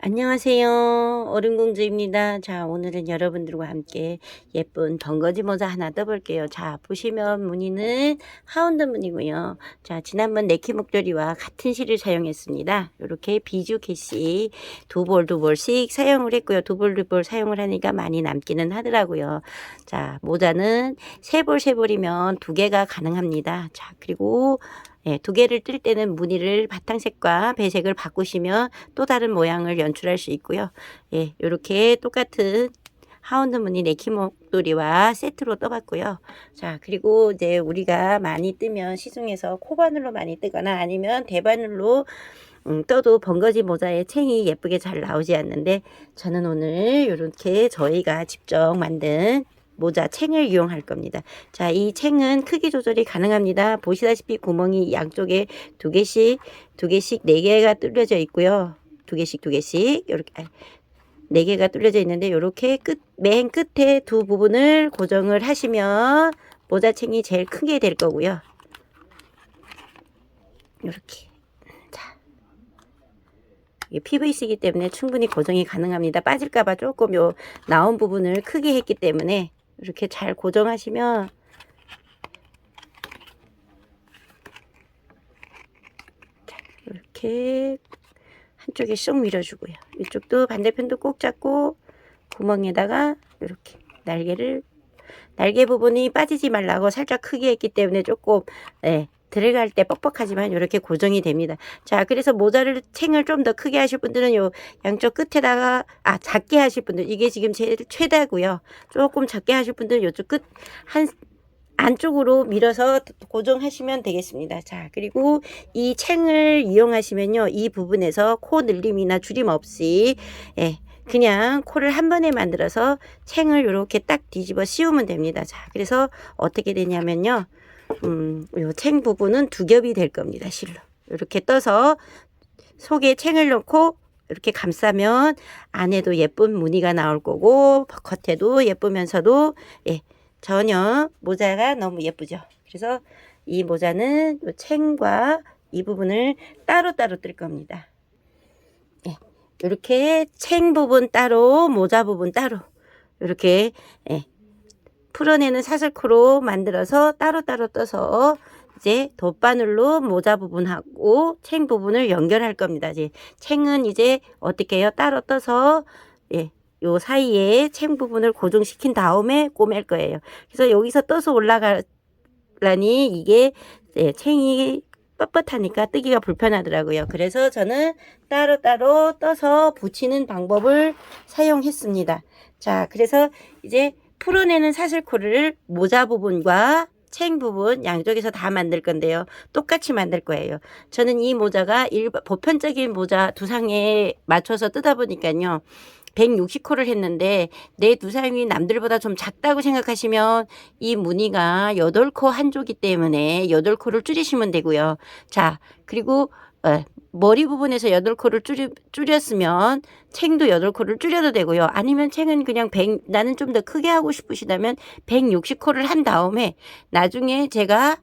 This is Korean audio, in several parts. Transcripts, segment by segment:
안녕하세요. 얼음공주입니다. 자, 오늘은 여러분들과 함께 예쁜 번거지 모자 하나 떠볼게요. 자, 보시면 무늬는 하운드 무늬고요. 자, 지난번 네키 목도리와 같은 실을 사용했습니다. 이렇게 비주 캐시 두 볼씩 사용을 했고요. 두 볼 사용을 하니까 많이 남기는 하더라고요. 자, 모자는 세 볼이면 두 개가 가능합니다. 자, 그리고 두 개를 뜰 때는 무늬를 바탕색과 배색을 바꾸시면 또 다른 모양을 연출할 수 있고요. 이렇게 똑같은 하운드 무늬 네키 목도리와 세트로 떠봤고요. 자, 그리고 이제 우리가 많이 뜨면 시중에서 코바늘로 많이 뜨거나 아니면 대바늘로 떠도 번거지 모자의 챙이 예쁘게 잘 나오지 않는데, 저는 오늘 이렇게 저희가 직접 만든 모자 챙을 이용할 겁니다. 자, 이 챙은 크기 조절이 가능합니다. 보시다시피 구멍이 양쪽에 두 개씩 네 개가 뚫려져 있고요. 두 개씩 이렇게 네 개가 뚫려져 있는데, 이렇게 맨 끝에 두 부분을 고정을 하시면 모자 챙이 제일 크게 될 거고요. 이렇게. 자, 이게 PVC이기 때문에 충분히 고정이 가능합니다. 빠질까봐 조금 요 나온 부분을 크게 했기 때문에 이렇게 잘 고정하시면 이렇게 한쪽에 쏙 밀어주고요. 이쪽도 반대편도 꼭 잡고 구멍에다가 이렇게 날개 부분이 빠지지 말라고 살짝 크게 했기 때문에 조금 들어갈 때 뻑뻑하지만 이렇게 고정이 됩니다. 자, 그래서 모자를 챙을 좀 더 크게 하실 분들은 요 양쪽 끝에다가 작게 하실 분들, 이게 지금 제일 최다고요. 조금 작게 하실 분들은 요쪽 끝 안쪽으로 밀어서 고정하시면 되겠습니다. 자, 그리고 이 챙을 이용하시면요, 이 부분에서 코 늘림이나 주림 없이 그냥 코를 한 번에 만들어서 챙을 이렇게 딱 뒤집어 씌우면 됩니다. 자, 그래서 어떻게 되냐면요, 요 챙 부분은 두 겹이 될 겁니다. 실로 이렇게 떠서 속에 챙을 넣고 이렇게 감싸면 안에도 예쁜 무늬가 나올 거고, 겉에도 예쁘면서도 전혀 모자가 너무 예쁘죠. 그래서 이 모자는 요 챙과 이 부분을 따로따로 뜰 겁니다. 이렇게 챙 부분 따로, 모자 부분 따로, 이렇게 풀어내는 사슬코로 만들어서 따로따로 떠서 이제 돗바늘로 모자 부분하고 챙 부분을 연결할 겁니다. 이제 챙은 이제 어떻게 해요? 따로 떠서 요 사이에 챙 부분을 고정시킨 다음에 꼬맬 거예요. 그래서 여기서 떠서 올라가려니 이게 챙이 뻣뻣하니까 뜨기가 불편하더라고요. 그래서 저는 따로따로 떠서 붙이는 방법을 사용했습니다. 자, 그래서 이제 풀어내는 사슬코를 모자 부분과 챙 부분 양쪽에서 다 만들 건데요. 똑같이 만들 거예요. 저는 이 모자가 보편적인 모자 두상에 맞춰서 뜨다 보니까요, 160코를 했는데 내 두상이 남들보다 좀 작다고 생각하시면 이 무늬가 8코 한 조기 때문에 8코를 줄이시면 되고요. 자, 그리고 머리 부분에서 8코를 줄였으면 챙도 8코를 줄여도 되고요. 아니면 챙은 그냥 나는 좀 더 크게 하고 싶으시다면 160코를 한 다음에 나중에 제가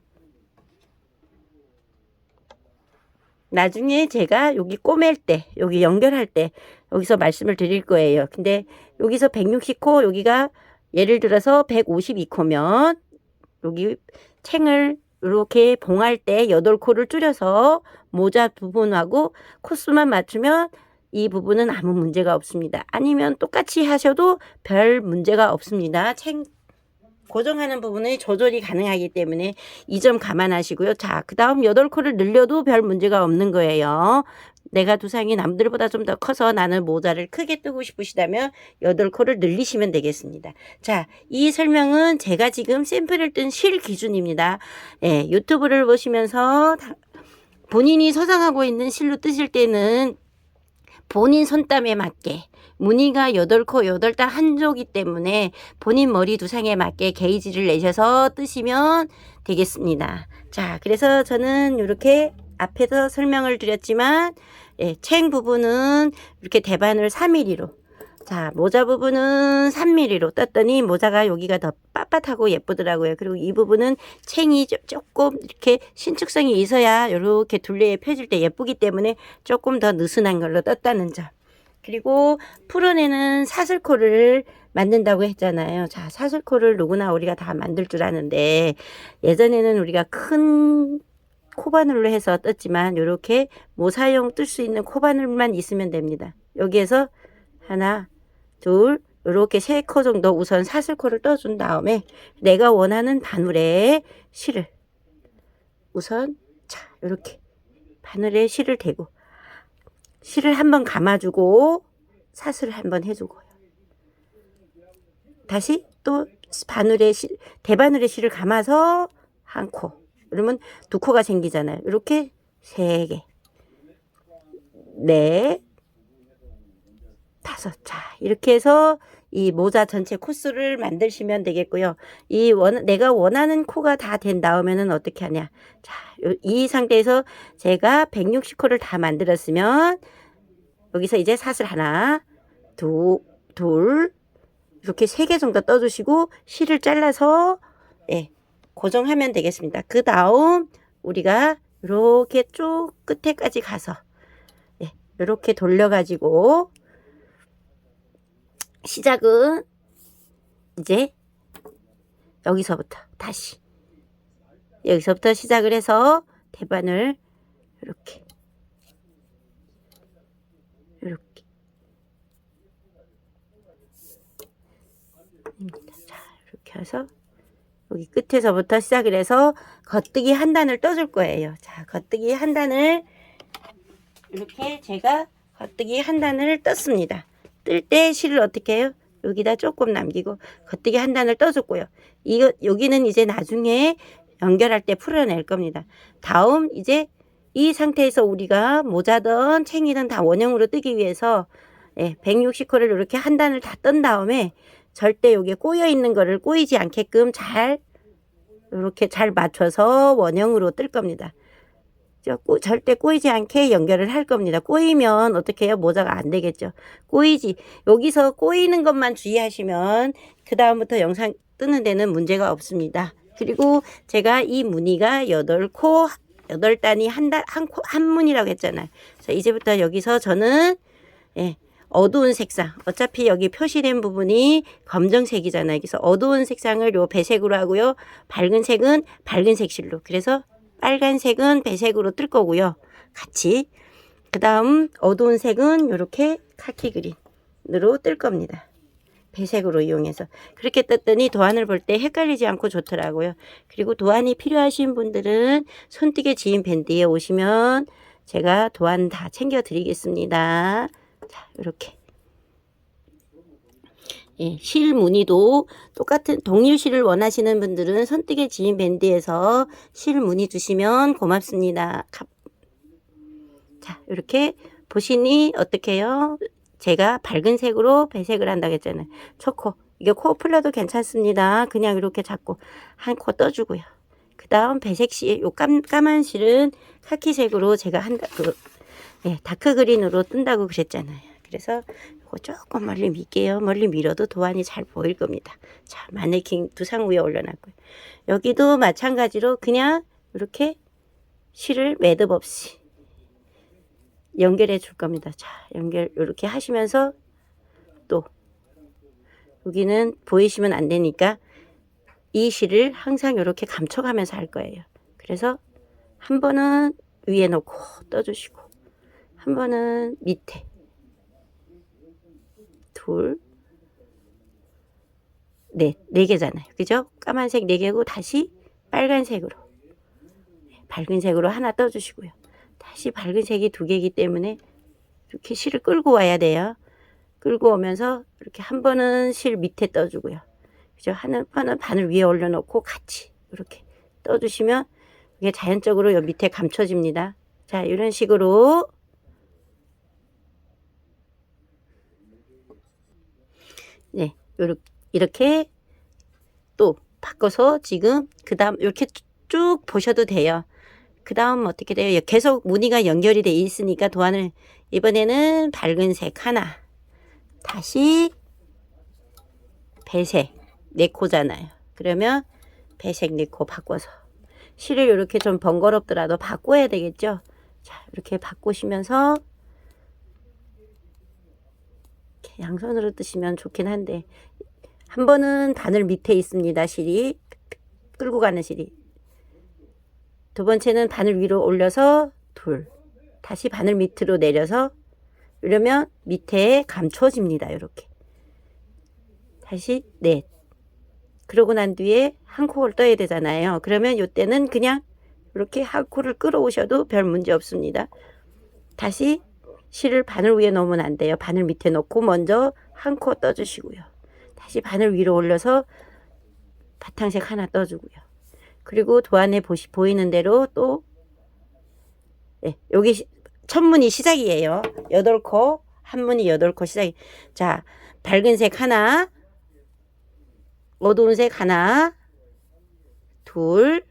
여기 꼬맬 때, 여기 연결할 때 여기서 말씀을 드릴 거예요. 근데 여기서 160코, 여기가 예를 들어서 152코면 여기 챙을 이렇게 봉할 때 8코를 줄여서 모자 부분하고 코스만 맞추면 이 부분은 아무 문제가 없습니다. 아니면 똑같이 하셔도 별 문제가 없습니다. 챙 고정하는 부분의 조절이 가능하기 때문에 이 점 감안하시고요. 자, 그 다음 8코를 늘려도 별 문제가 없는 거예요. 내가 두상이 남들보다 좀 더 커서 나는 모자를 크게 뜨고 싶으시다면 8코를 늘리시면 되겠습니다. 자, 이 설명은 제가 지금 샘플을 뜬 실 기준입니다. 유튜브를 보시면서 본인이 소장하고 있는 실로 뜨실 때는 본인 손땀에 맞게 무늬가 8코 8단 한 조기 때문에 본인 머리 두상에 맞게 게이지를 내셔서 뜨시면 되겠습니다. 자, 그래서 저는 이렇게 앞에서 설명을 드렸지만 챙 부분은 이렇게 대바늘 4mm로, 자, 모자 부분은 3mm로 떴더니 모자가 여기가 더 빳빳하고 예쁘더라고요. 그리고 이 부분은 챙이 조금 이렇게 신축성이 있어야 이렇게 둘레에 펴질 때 예쁘기 때문에 조금 더 느슨한 걸로 떴다는 점. 그리고 풀어내는 사슬코를 만든다고 했잖아요. 자, 사슬코를 누구나 우리가 다 만들 줄 아는데 예전에는 우리가 큰 코바늘로 해서 떴지만 이렇게 모사용 뜰 수 있는 코바늘만 있으면 됩니다. 여기에서 하나, 둘, 이렇게 3코 정도 우선 사슬코를 떠준 다음에 내가 원하는 바늘에 실을 우선 자 이렇게 바늘에 실을 대고 실을 한번 감아주고 사슬을 한번 해주고요. 다시 또 바늘에 대바늘에 실을 감아서 한 코. 그러면 2코가 생기잖아요. 이렇게 3개, 4, 5. 자, 이렇게 해서 이 모자 전체 코스를 만드시면 되겠고요. 내가 원하는 코가 다 된 다음에는 어떻게 하냐. 자, 이 상태에서 제가 160코를 다 만들었으면 여기서 이제 사슬 하나, 둘, 이렇게 3개 정도 떠주시고 실을 잘라서 예, 고정하면 되겠습니다. 그 다음 우리가 이렇게 쭉 끝에까지 가서 예, 이렇게 돌려가지고 시작은 이제 여기서부터 시작을 해서 대바늘 이렇게 자, 이렇게 해서 여기 끝에서부터 시작을 해서 겉뜨기 한 단을 떠줄 거예요. 자, 겉뜨기 한 단을 이렇게 제가 겉뜨기 한 단을 떴습니다. 뜰 때 실을 어떻게 해요? 여기다 조금 남기고 겉뜨기 한 단을 떠줬고요. 여기는 이제 나중에 연결할 때 풀어낼 겁니다. 다음 이제 이 상태에서 우리가 모자든 챙이든 다 원형으로 뜨기 위해서 160코를 이렇게 한 단을 다 떤 다음에 절대 여기에 꼬여 있는 거를 꼬이지 않게끔 이렇게 잘 맞춰서 원형으로 뜰 겁니다. 절대 꼬이지 않게 연결을 할 겁니다. 꼬이면 어떻게 해요? 모자가 안 되겠죠. 여기서 꼬이는 것만 주의하시면 그 다음부터 영상 뜨는 데는 문제가 없습니다. 그리고 제가 이 무늬가 8코, 8단이 한 문이라고 했잖아요. 자, 이제부터 여기서 저는 어두운 색상, 어차피 여기 표시된 부분이 검정색이잖아요. 그래서 어두운 색상을 요 배색으로 하고요. 밝은 색은 밝은색 실로. 그래서 빨간색은 배색으로 뜰 거고요. 같이. 그 다음 어두운 색은 이렇게 카키 그린으로 뜰 겁니다. 배색으로 이용해서. 그렇게 떴더니 도안을 볼 때 헷갈리지 않고 좋더라고요. 그리고 도안이 필요하신 분들은 손뜨개 지인 밴드에 오시면 제가 도안 다 챙겨 드리겠습니다. 자, 이렇게. 실 무늬도 똑같은 동일 실을 원하시는 분들은 손뜨개 지인 밴드에서 실 무늬 주시면 고맙습니다. 자, 이렇게 보시니 어떻게 해요? 제가 밝은 색으로 배색을 한다고 했잖아요. 초코. 이게 코 풀려도 괜찮습니다. 그냥 이렇게 잡고 한 코 떠주고요. 그 다음 배색 실, 요 까만 실은 카키색으로 제가 다크 그린으로 뜬다고 그랬잖아요. 그래서 이거 조금 멀리 밀게요. 멀리 밀어도 도안이 잘 보일 겁니다. 자, 마네킹 두상 위에 올려놨고요. 여기도 마찬가지로 그냥 이렇게 실을 매듭 없이 연결해 줄 겁니다. 자, 연결 이렇게 하시면서 또 여기는 보이시면 안 되니까 이 실을 항상 이렇게 감춰가면서 할 거예요. 그래서 한 번은 위에 놓고 떠주시고 한 번은 밑에 네 개잖아요. 그죠? 까만색 4개고 다시 빨간색으로 밝은 색으로 하나 떠주시고요. 다시 밝은 색이 2개이기 때문에 이렇게 실을 끌고 와야 돼요. 끌고 오면서 이렇게 한 번은 실 밑에 떠주고요. 그죠? 한 번은 바늘 위에 올려놓고 같이 이렇게 떠주시면 이게 자연적으로 요 밑에 감춰집니다. 자, 이런 식으로 네, 이렇게 또 바꿔서 지금 그 다음 이렇게 쭉 보셔도 돼요. 그 다음 어떻게 돼요? 계속 무늬가 연결이 돼 있으니까 도안을 이번에는 밝은색 하나 다시 배색 4코잖아요. 그러면 배색 4코 바꿔서 실을 이렇게 좀 번거롭더라도 바꿔야 되겠죠. 자, 이렇게 바꾸시면서 양손으로 뜨시면 좋긴 한데 한 번은 바늘 밑에 있습니다. 실이 끌고 가는 실이. 두 번째는 바늘 위로 올려서 둘, 다시 바늘 밑으로 내려서 이러면 밑에 감춰집니다. 이렇게 다시 넷. 그러고 난 뒤에 한 코를 떠야 되잖아요. 그러면 이때는 그냥 이렇게 한 코를 끌어오셔도 별 문제 없습니다. 다시 실을 바늘 위에 놓으면 안 돼요. 바늘 밑에 놓고 먼저 한 코 떠주시고요. 다시 바늘 위로 올려서 바탕색 하나 떠주고요. 그리고 도안에 보이는 대로 또 네, 여기 첫 문이 시작이에요. 8코, 한 문이 8코 시작이. 자, 밝은 색 하나, 어두운 색 하나, 둘,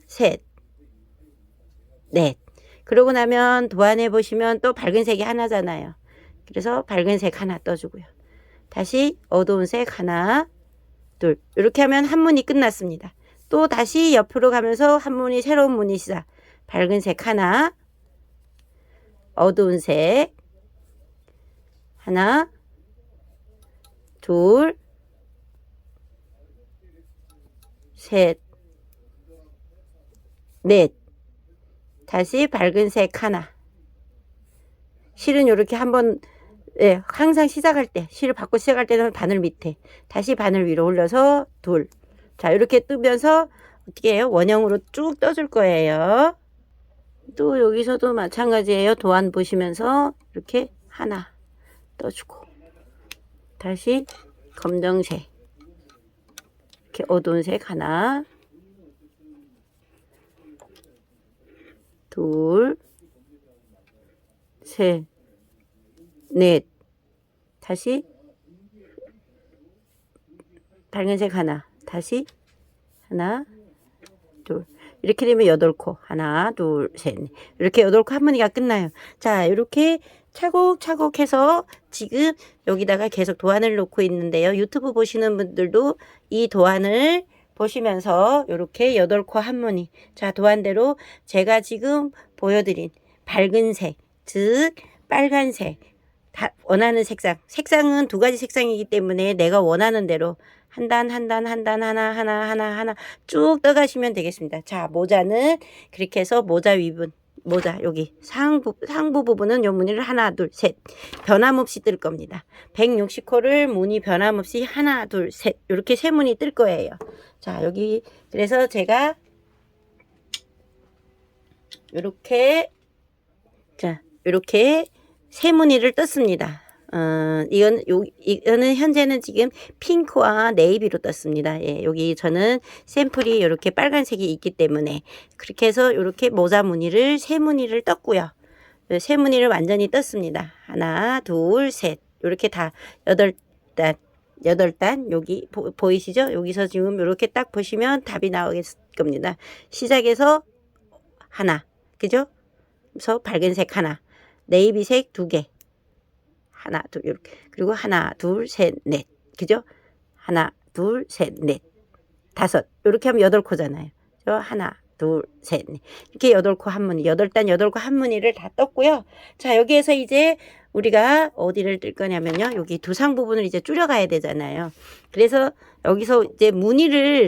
셋, 넷. 그러고 나면 도안에 보시면 또 밝은 색이 하나잖아요. 그래서 밝은 색 하나 떠주고요. 다시 어두운 색 하나, 둘. 이렇게 하면 한 문이 끝났습니다. 또 다시 옆으로 가면서 한 문이 새로운 문이 시작. 밝은 색 하나, 어두운 색 하나, 둘, 셋, 넷. 다시 밝은 색 하나. 실은 이렇게 한번 예, 항상 시작할 때 실을 받고 시작할 때는 바늘 밑에 다시 바늘 위로 올려서 둘. 자, 이렇게 뜨면서 어떻게 해요? 원형으로 쭉 떠줄 거예요. 또 여기서도 마찬가지예요. 도안 보시면서 이렇게 하나 떠주고 다시 검정색 이렇게 어두운 색 하나, 둘, 셋, 넷. 다시 밝은색 하나, 다시 하나, 둘. 이렇게 되면 8코. 하나, 둘, 셋, 넷. 이렇게 8코 한 무늬가 끝나요. 자, 이렇게 차곡차곡 해서 지금 여기다가 계속 도안을 놓고 있는데요. 유튜브 보시는 분들도 이 도안을 보시면서 이렇게 8코 한 무늬. 자, 도안대로 제가 지금 보여드린 밝은색, 즉 빨간색, 원하는 색상은 두 가지 색상이기 때문에 내가 원하는 대로 한 단 하나 쭉 떠가시면 되겠습니다. 자, 모자는 그렇게 해서 모자 위분, 모자 여기 상부 부분은 요 무늬를 하나 둘 셋 변함없이 뜰 겁니다. 160코를 무늬 변함없이 하나 둘 셋 이렇게 세 무늬 뜰 거예요. 자, 여기 그래서 제가 이렇게 자 이렇게 세 무늬를 떴습니다. 이거는 현재는 지금 핑크와 네이비로 떴습니다. 예, 여기 저는 샘플이 이렇게 빨간색이 있기 때문에 그렇게 해서 이렇게 모자 무늬를 세 무늬를 떴고요. 세 무늬를 완전히 떴습니다. 하나, 둘, 셋. 이렇게 다 8단 여기 보이시죠? 여기서 지금 이렇게 딱 보시면 답이 나오겠 겁니다. 시작해서 하나, 그죠? 그래서 밝은색 하나, 네이비색 2개. 하나, 둘, 이렇게. 그리고 하나, 둘, 셋, 넷. 그죠? 하나, 둘, 셋, 넷. 5. 이렇게 하면 8코잖아요. 하나, 둘, 셋, 넷. 이렇게 8코 한 무늬. 8단 8코 한 무늬를 다 떴고요. 자, 여기에서 이제 우리가 어디를 뜰 거냐면요. 여기 두상 부분을 이제 줄여가야 되잖아요. 그래서 여기서 이제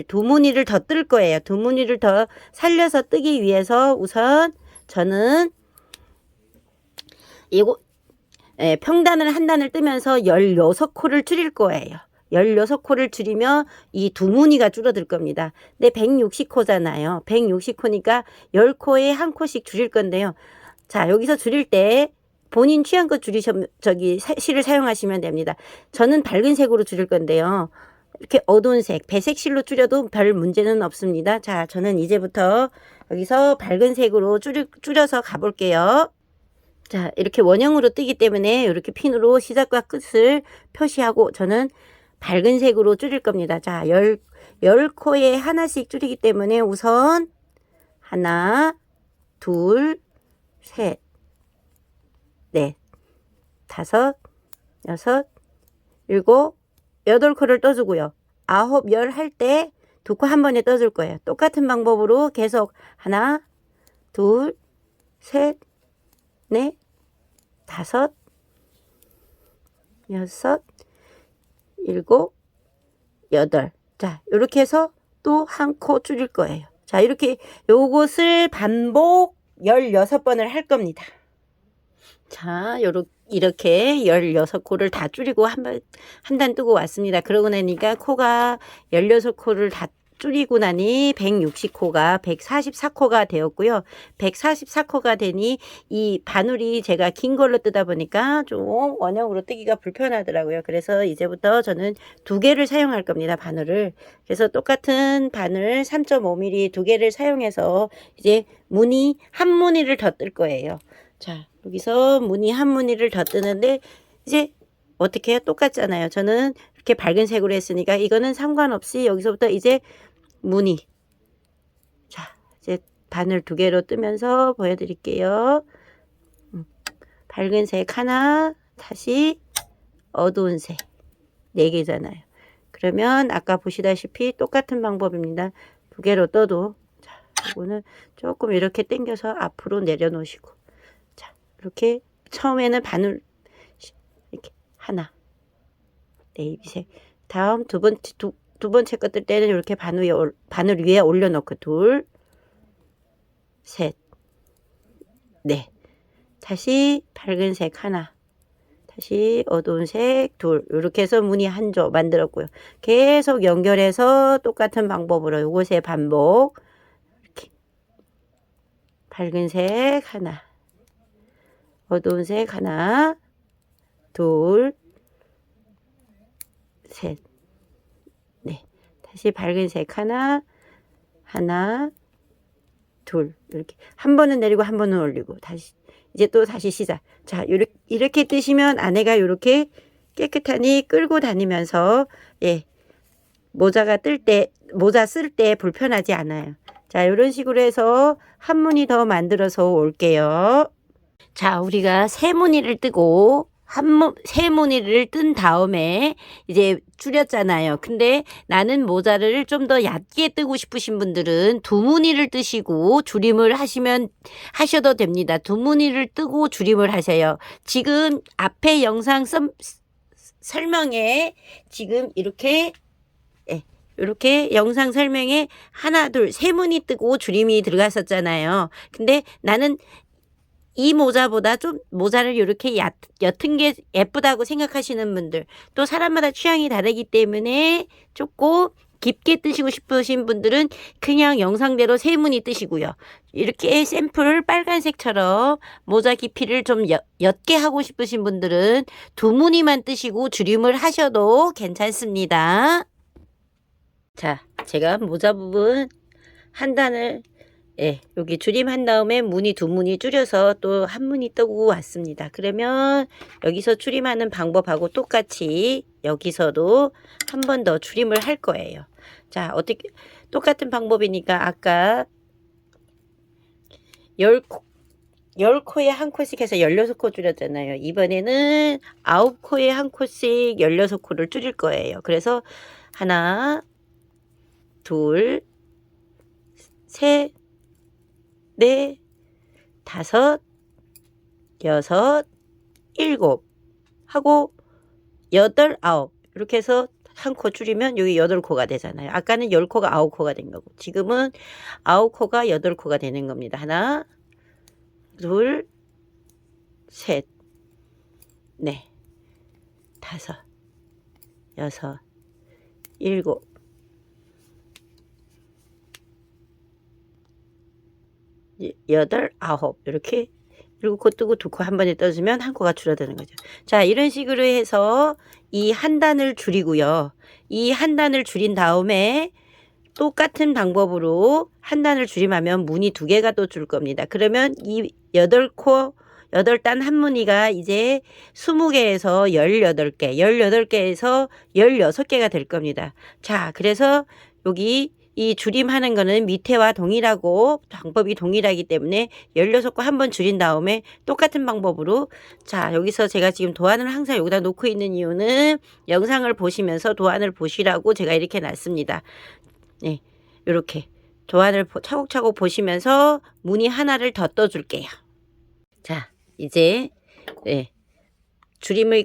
두 무늬를 더 뜰 거예요. 두 무늬를 더 살려서 뜨기 위해서 우선 저는 이거 평단을 한 단을 뜨면서 16코를 줄일 거예요. 16코를 줄이면 이 두 무늬가 줄어들 겁니다. 근데 160코잖아요. 160코니까 10코에 한 코씩 줄일 건데요. 자, 여기서 줄일 때 본인 취향껏 실을 사용하시면 됩니다. 저는 밝은 색으로 줄일 건데요. 이렇게 어두운 색, 배색 실로 줄여도 별 문제는 없습니다. 자, 저는 이제부터 여기서 밝은 색으로 줄여서 가볼게요. 자, 이렇게 원형으로 뜨기 때문에 이렇게 핀으로 시작과 끝을 표시하고 저는 밝은 색으로 줄일 겁니다. 자, 10코에 하나씩 줄이기 때문에 우선 하나, 둘, 셋, 넷, 5, 6, 7, 8코를 떠주고요. 9, 10 할 때 2코 한 번에 떠줄 거예요. 똑같은 방법으로 계속 하나, 둘, 셋, 넷, 5, 여섯, 일곱, 여덟. 자, 이렇게 해서 또 한 코 줄일 거예요. 자, 이렇게 요것을 반복 16번을 할 겁니다. 자, 이렇게 16코를 다 줄이고 한 단 뜨고 왔습니다. 그러고 나니까 코가 16코를 다 줄이고 나니 160코가 144코가 되었고요. 144코가 되니 이 바늘이 제가 긴 걸로 뜨다 보니까 좀 원형으로 뜨기가 불편하더라고요. 그래서 이제부터 저는 2개를 사용할 겁니다. 바늘을. 그래서 똑같은 바늘 3.5mm 2개를 사용해서 이제 무늬 한 무늬를 더 뜰 거예요. 자, 여기서 무늬 한 무늬를 더 뜨는데 이제 어떻게 해요? 똑같잖아요. 저는 이렇게 밝은 색으로 했으니까 이거는 상관없이 여기서부터 이제 무늬. 자, 이제 바늘 2개로 뜨면서 보여드릴게요. 밝은 색 하나, 다시 어두운 색 4개잖아요. 그러면 아까 보시다시피 똑같은 방법입니다. 2개로 떠도 자, 이거는 조금 이렇게 당겨서 앞으로 내려놓으시고 자, 이렇게 처음에는 바늘 이렇게 하나 네이비색 다음 두 번째 거 뜰 때는 이렇게 바늘 위에 올려놓고 둘, 셋, 넷. 다시 밝은 색 하나, 다시 어두운 색 둘. 이렇게 해서 무늬 한 조 만들었고요. 계속 연결해서 똑같은 방법으로 요것의 반복. 이렇게 밝은 색 하나, 어두운 색 하나, 둘, 셋, 네. 다시 밝은 색 하나, 둘. 이렇게 한 번은 내리고 한 번은 올리고 다시 이제 또 다시 시작. 자, 이렇게 뜨시면 안에가 이렇게 깨끗하니 끌고 다니면서 예. 모자 쓸 때 불편하지 않아요. 자, 이런 식으로 해서 한 무늬 더 만들어서 올게요. 자, 우리가 세 무늬를 뜨고 세 무늬를 뜬 다음에 이제 줄였잖아요. 근데 나는 모자를 좀 더 얕게 뜨고 싶으신 분들은 2무늬를 뜨시고 줄임을 하셔도 됩니다. 2무늬를 뜨고 줄임을 하세요. 지금 앞에 영상 설명에 지금 이렇게 영상 설명에 하나, 둘, 3무늬 뜨고 줄임이 들어갔었잖아요. 근데 나는 이 모자보다 좀 모자를 이렇게 옅은 게 예쁘다고 생각하시는 분들 또 사람마다 취향이 다르기 때문에 조금 깊게 뜨시고 싶으신 분들은 그냥 영상대로 3무늬 뜨시고요. 이렇게 샘플 빨간색처럼 모자 깊이를 좀 옅게 하고 싶으신 분들은 2무늬만 뜨시고 줄임을 하셔도 괜찮습니다. 자, 제가 모자 부분 한 단을 여기 줄임한 다음에 무늬 2무늬 줄여서 또 한 무늬 뜨고 왔습니다. 그러면 여기서 줄임하는 방법하고 똑같이 여기서도 한 번 더 줄임을 할 거예요. 자, 어떻게 똑같은 방법이니까 아까 10코에 한 코씩 해서 16코 줄였잖아요. 이번에는 9코에 한 코씩 16코를 줄일 거예요. 그래서 하나, 둘, 셋, 넷, 다섯, 여섯, 일곱 하고 여덟, 아홉 이렇게 해서 한 코 줄이면 여기 8코가 되잖아요. 아까는 10코가 9코가 된 거고 지금은 9코가 8코가 되는 겁니다. 하나, 둘, 셋, 넷, 다섯, 여섯, 일곱, 여덟, 아홉 이렇게 7코 뜨고 2코 한 번에 떠주면 한 코가 줄어드는 거죠. 자, 이런 식으로 해서 이 한 단을 줄이고요. 이 한 단을 줄인 다음에 똑같은 방법으로 한 단을 줄임하면 무늬 2개가 또 줄 겁니다. 그러면 이 8단 한 무늬가 이제 20개에서 18개, 18개에서 16개가 될 겁니다. 자, 그래서 여기 이 줄임하는 거는 밑에와 동일하고 방법이 동일하기 때문에 16코 한 번 줄인 다음에 똑같은 방법으로 자, 여기서 제가 지금 도안을 항상 여기다 놓고 있는 이유는 영상을 보시면서 도안을 보시라고 제가 이렇게 놨습니다. 네, 이렇게 도안을 차곡차곡 보시면서 무늬 하나를 더 떠줄게요. 자, 이제 줄임을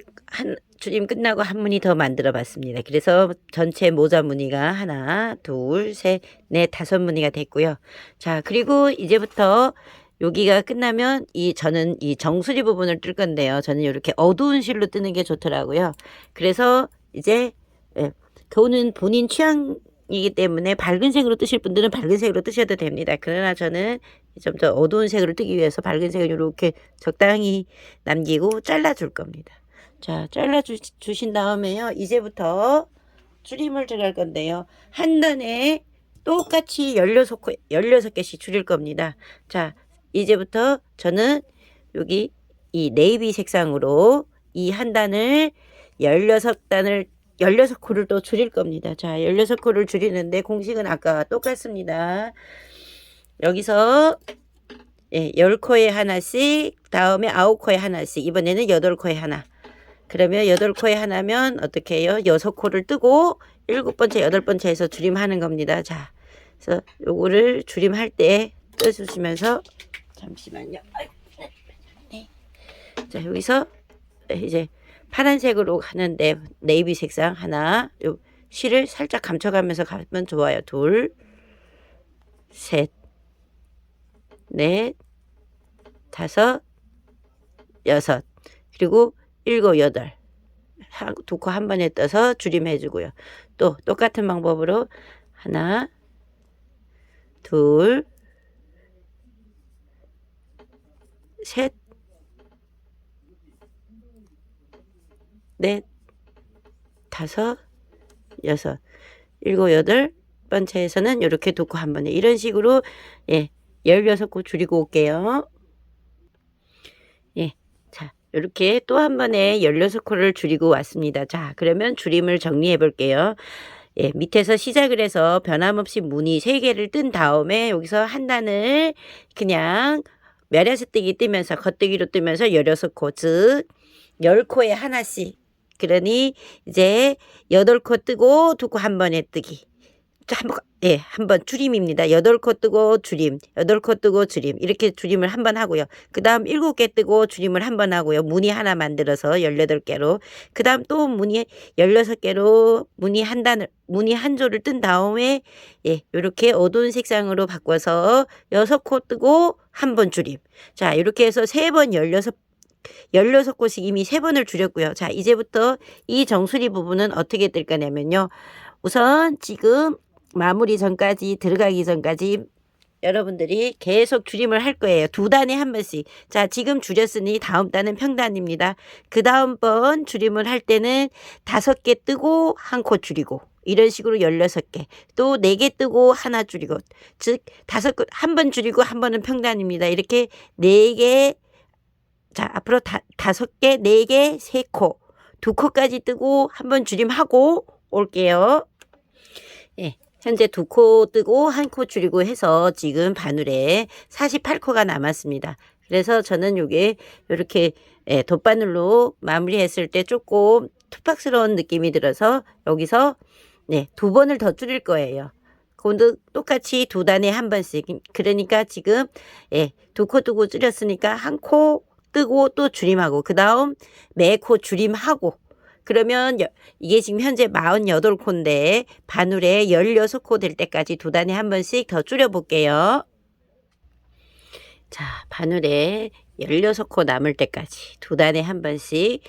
줄임 끝나고 한 무늬 더 만들어 봤습니다. 그래서 전체 모자 무늬가 하나, 둘, 셋, 넷, 다섯 무늬가 됐고요. 자, 그리고 이제부터 여기가 끝나면 저는 이 정수리 부분을 뜰 건데요. 저는 이렇게 어두운 실로 뜨는 게 좋더라고요. 그래서 이제 그거는 본인 취향이기 때문에 밝은 색으로 뜨실 분들은 밝은 색으로 뜨셔도 됩니다. 그러나 저는 좀 더 어두운 색으로 뜨기 위해서 밝은 색을 이렇게 적당히 남기고 잘라줄 겁니다. 자, 잘라주신 다음에요. 이제부터 줄임을 들어갈 건데요. 한 단에 똑같이 16개씩 줄일 겁니다. 자, 이제부터 저는 여기 이 네이비 색상으로 이 한 단을 16코를 또 줄일 겁니다. 자, 16코를 줄이는데 공식은 아까 똑같습니다. 여기서 10코에 하나씩, 다음에 9코에 하나씩, 이번에는 8코에 하나. 그러면 8코에 하나면 어떻게 해요? 6코를 뜨고 7번째, 8번째에서 줄임하는 겁니다. 자, 그래서 요거를 줄임할 때 떠주시면서 잠시만요. 네. 자, 여기서 이제 파란색으로 가는데 네이비 색상 하나, 요 실을 살짝 감춰가면서 가면 좋아요. 둘, 셋, 넷, 다섯, 여섯, 그리고 일곱, 여덟. 두 코 한 번에 떠서 줄임해 주고요. 또 똑같은 방법으로 하나, 둘, 셋, 넷, 다섯, 여섯, 일곱, 여덟 번째에서는 이렇게 두 코 한 번에 이런 식으로 16코 줄이고 올게요. 자, 이렇게 또 한 번에 16코를 줄이고 왔습니다. 자, 그러면 줄임을 정리해 볼게요. 밑에서 시작을 해서 변함없이 무늬 3개를 뜬 다음에 여기서 한 단을 그냥 매려서뜨기 뜨면서 겉뜨기로 뜨면서 16코, 즉 10코에 하나씩. 그러니 이제 8코 뜨고 2코 한 번에 뜨기. 한번 줄임입니다. 8코 뜨고 줄임, 8코 뜨고 줄임. 이렇게 줄임을 한 번 하고요. 그 다음 7개 뜨고 줄임을 한 번 하고요. 무늬 하나 만들어서 18개로. 그 다음 또 무늬 16개로 무늬 한 조를 뜬 다음에, 요렇게 어두운 색상으로 바꿔서 6코 뜨고 한 번 줄임. 자, 이렇게 해서 3번 16코씩 이미 3번을 줄였고요. 자, 이제부터 이 정수리 부분은 어떻게 뜰 거냐면요. 우선 지금 마무리 전까지 들어가기 전까지 여러분들이 계속 줄임을 할 거예요. 2단에 한 번씩. 자, 지금 줄였으니 다음 단은 평단입니다. 그 다음 번 줄임을 할 때는 5개 뜨고 한 코 줄이고 이런 식으로 16개. 또 4개 뜨고 하나 줄이고. 즉 5코 한 번 줄이고 한 번은 평단입니다. 이렇게 4개. 자, 앞으로 5개, 4개, 3코. 2코까지 뜨고 한 번 줄임하고 올게요. 현재 2코 뜨고 1코 줄이고 해서 지금 바늘에 48코가 남았습니다. 그래서 저는 요게 이렇게 돗바늘로 마무리했을 때 조금 투박스러운 느낌이 들어서 여기서 2번을 더 줄일 거예요. 그것도 똑같이 2단에 한 번씩. 그러니까 지금 2코 뜨고 줄였으니까 1코 뜨고 또 줄임하고 그 다음 매 코 줄임하고 그러면 이게 지금 현재 48코인데 바늘에 16코 될 때까지 2단에 한 번씩 더 줄여 볼게요. 자, 바늘에 16코 남을 때까지 2단에 한 번씩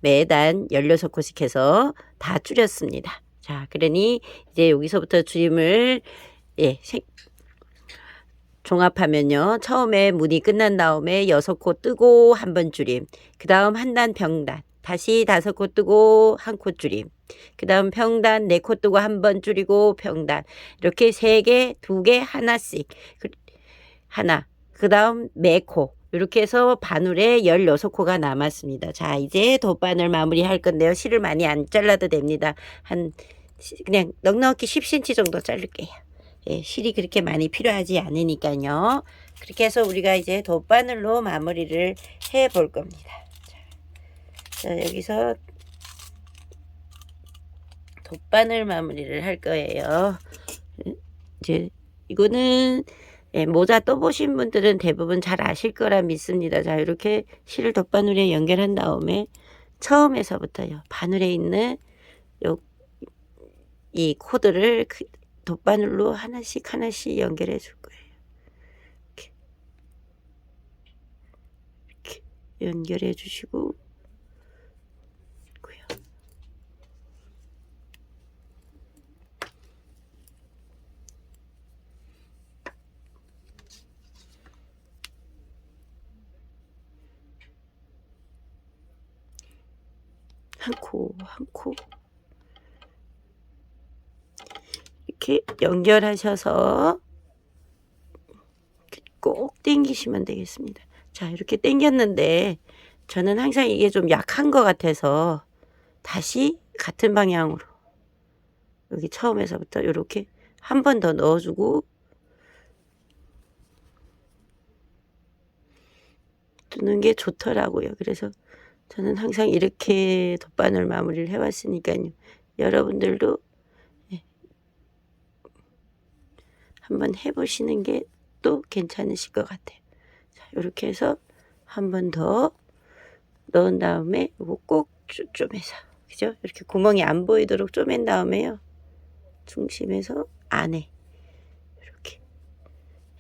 매단 16코씩 해서 다 줄였습니다. 자, 그러니 이제 여기서부터 줄임을 종합하면요. 처음에 무늬 끝난 다음에 6코 뜨고 한 번 줄임. 그 다음 한 단 평단. 다시 5코 뜨고 한 코 줄임. 그 다음 평단 4코 뜨고 한 번 줄이고 평단. 이렇게 3개, 2개, 하나씩. 하나. 그 다음 4코. 이렇게 해서 바늘에 16코가 남았습니다. 자, 이제 돗바늘 마무리 할 건데요. 실을 많이 안 잘라도 됩니다. 그냥 넉넉히 10cm 정도 자를게요. 실이 그렇게 많이 필요하지 않으니까요. 그렇게 해서 우리가 이제 돗바늘로 마무리를 해 볼 겁니다. 자, 여기서 돗바늘 마무리를 할 거예요. 이제 이거는 모자 떠보신 분들은 대부분 잘 아실 거라 믿습니다. 자, 이렇게 실을 돗바늘에 연결한 다음에 처음에서부터요. 바늘에 있는 이 코드를 돗바늘로 하나씩 하나씩 연결해 줄 거예요. 이렇게 연결해 주시고 한 코 한 코 이렇게 연결하셔서 꼭 당기시면 되겠습니다. 자, 이렇게 당겼는데 저는 항상 이게 좀 약한 것 같아서 다시 같은 방향으로 여기 처음에서부터 이렇게 한 번 더 넣어주고 두는 게 좋더라고요. 그래서 저는 항상 이렇게 돗바늘 마무리를 해왔으니까요. 여러분들도 한번 해보시는 게 또 괜찮으실 것 같아요. 자, 이렇게 해서 한 번 더 넣은 다음에 이거 꼭 쪼매서, 그죠? 이렇게 구멍이 안 보이도록 쪼맨 다음에요. 중심에서 안에 이렇게.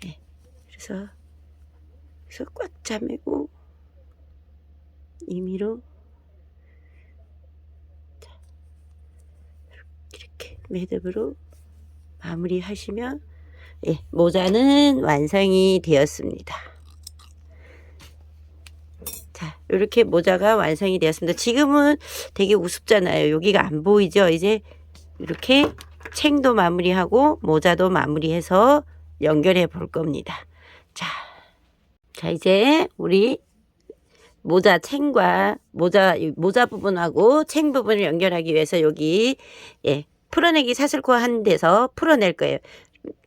네. 그래서 꽉 잠그고 임의로 이렇게 매듭으로 마무리 하시면 모자는 완성이 되었습니다. 자, 이렇게 모자가 완성이 되었습니다. 지금은 되게 우습잖아요. 여기가 안 보이죠? 이제 이렇게 챙도 마무리하고 모자도 마무리해서 연결해 볼 겁니다. 자, 이제 우리 모자 챙과 모자 부분하고 챙 부분을 연결하기 위해서 여기 풀어내기 사슬코 한 데서 풀어낼 거예요.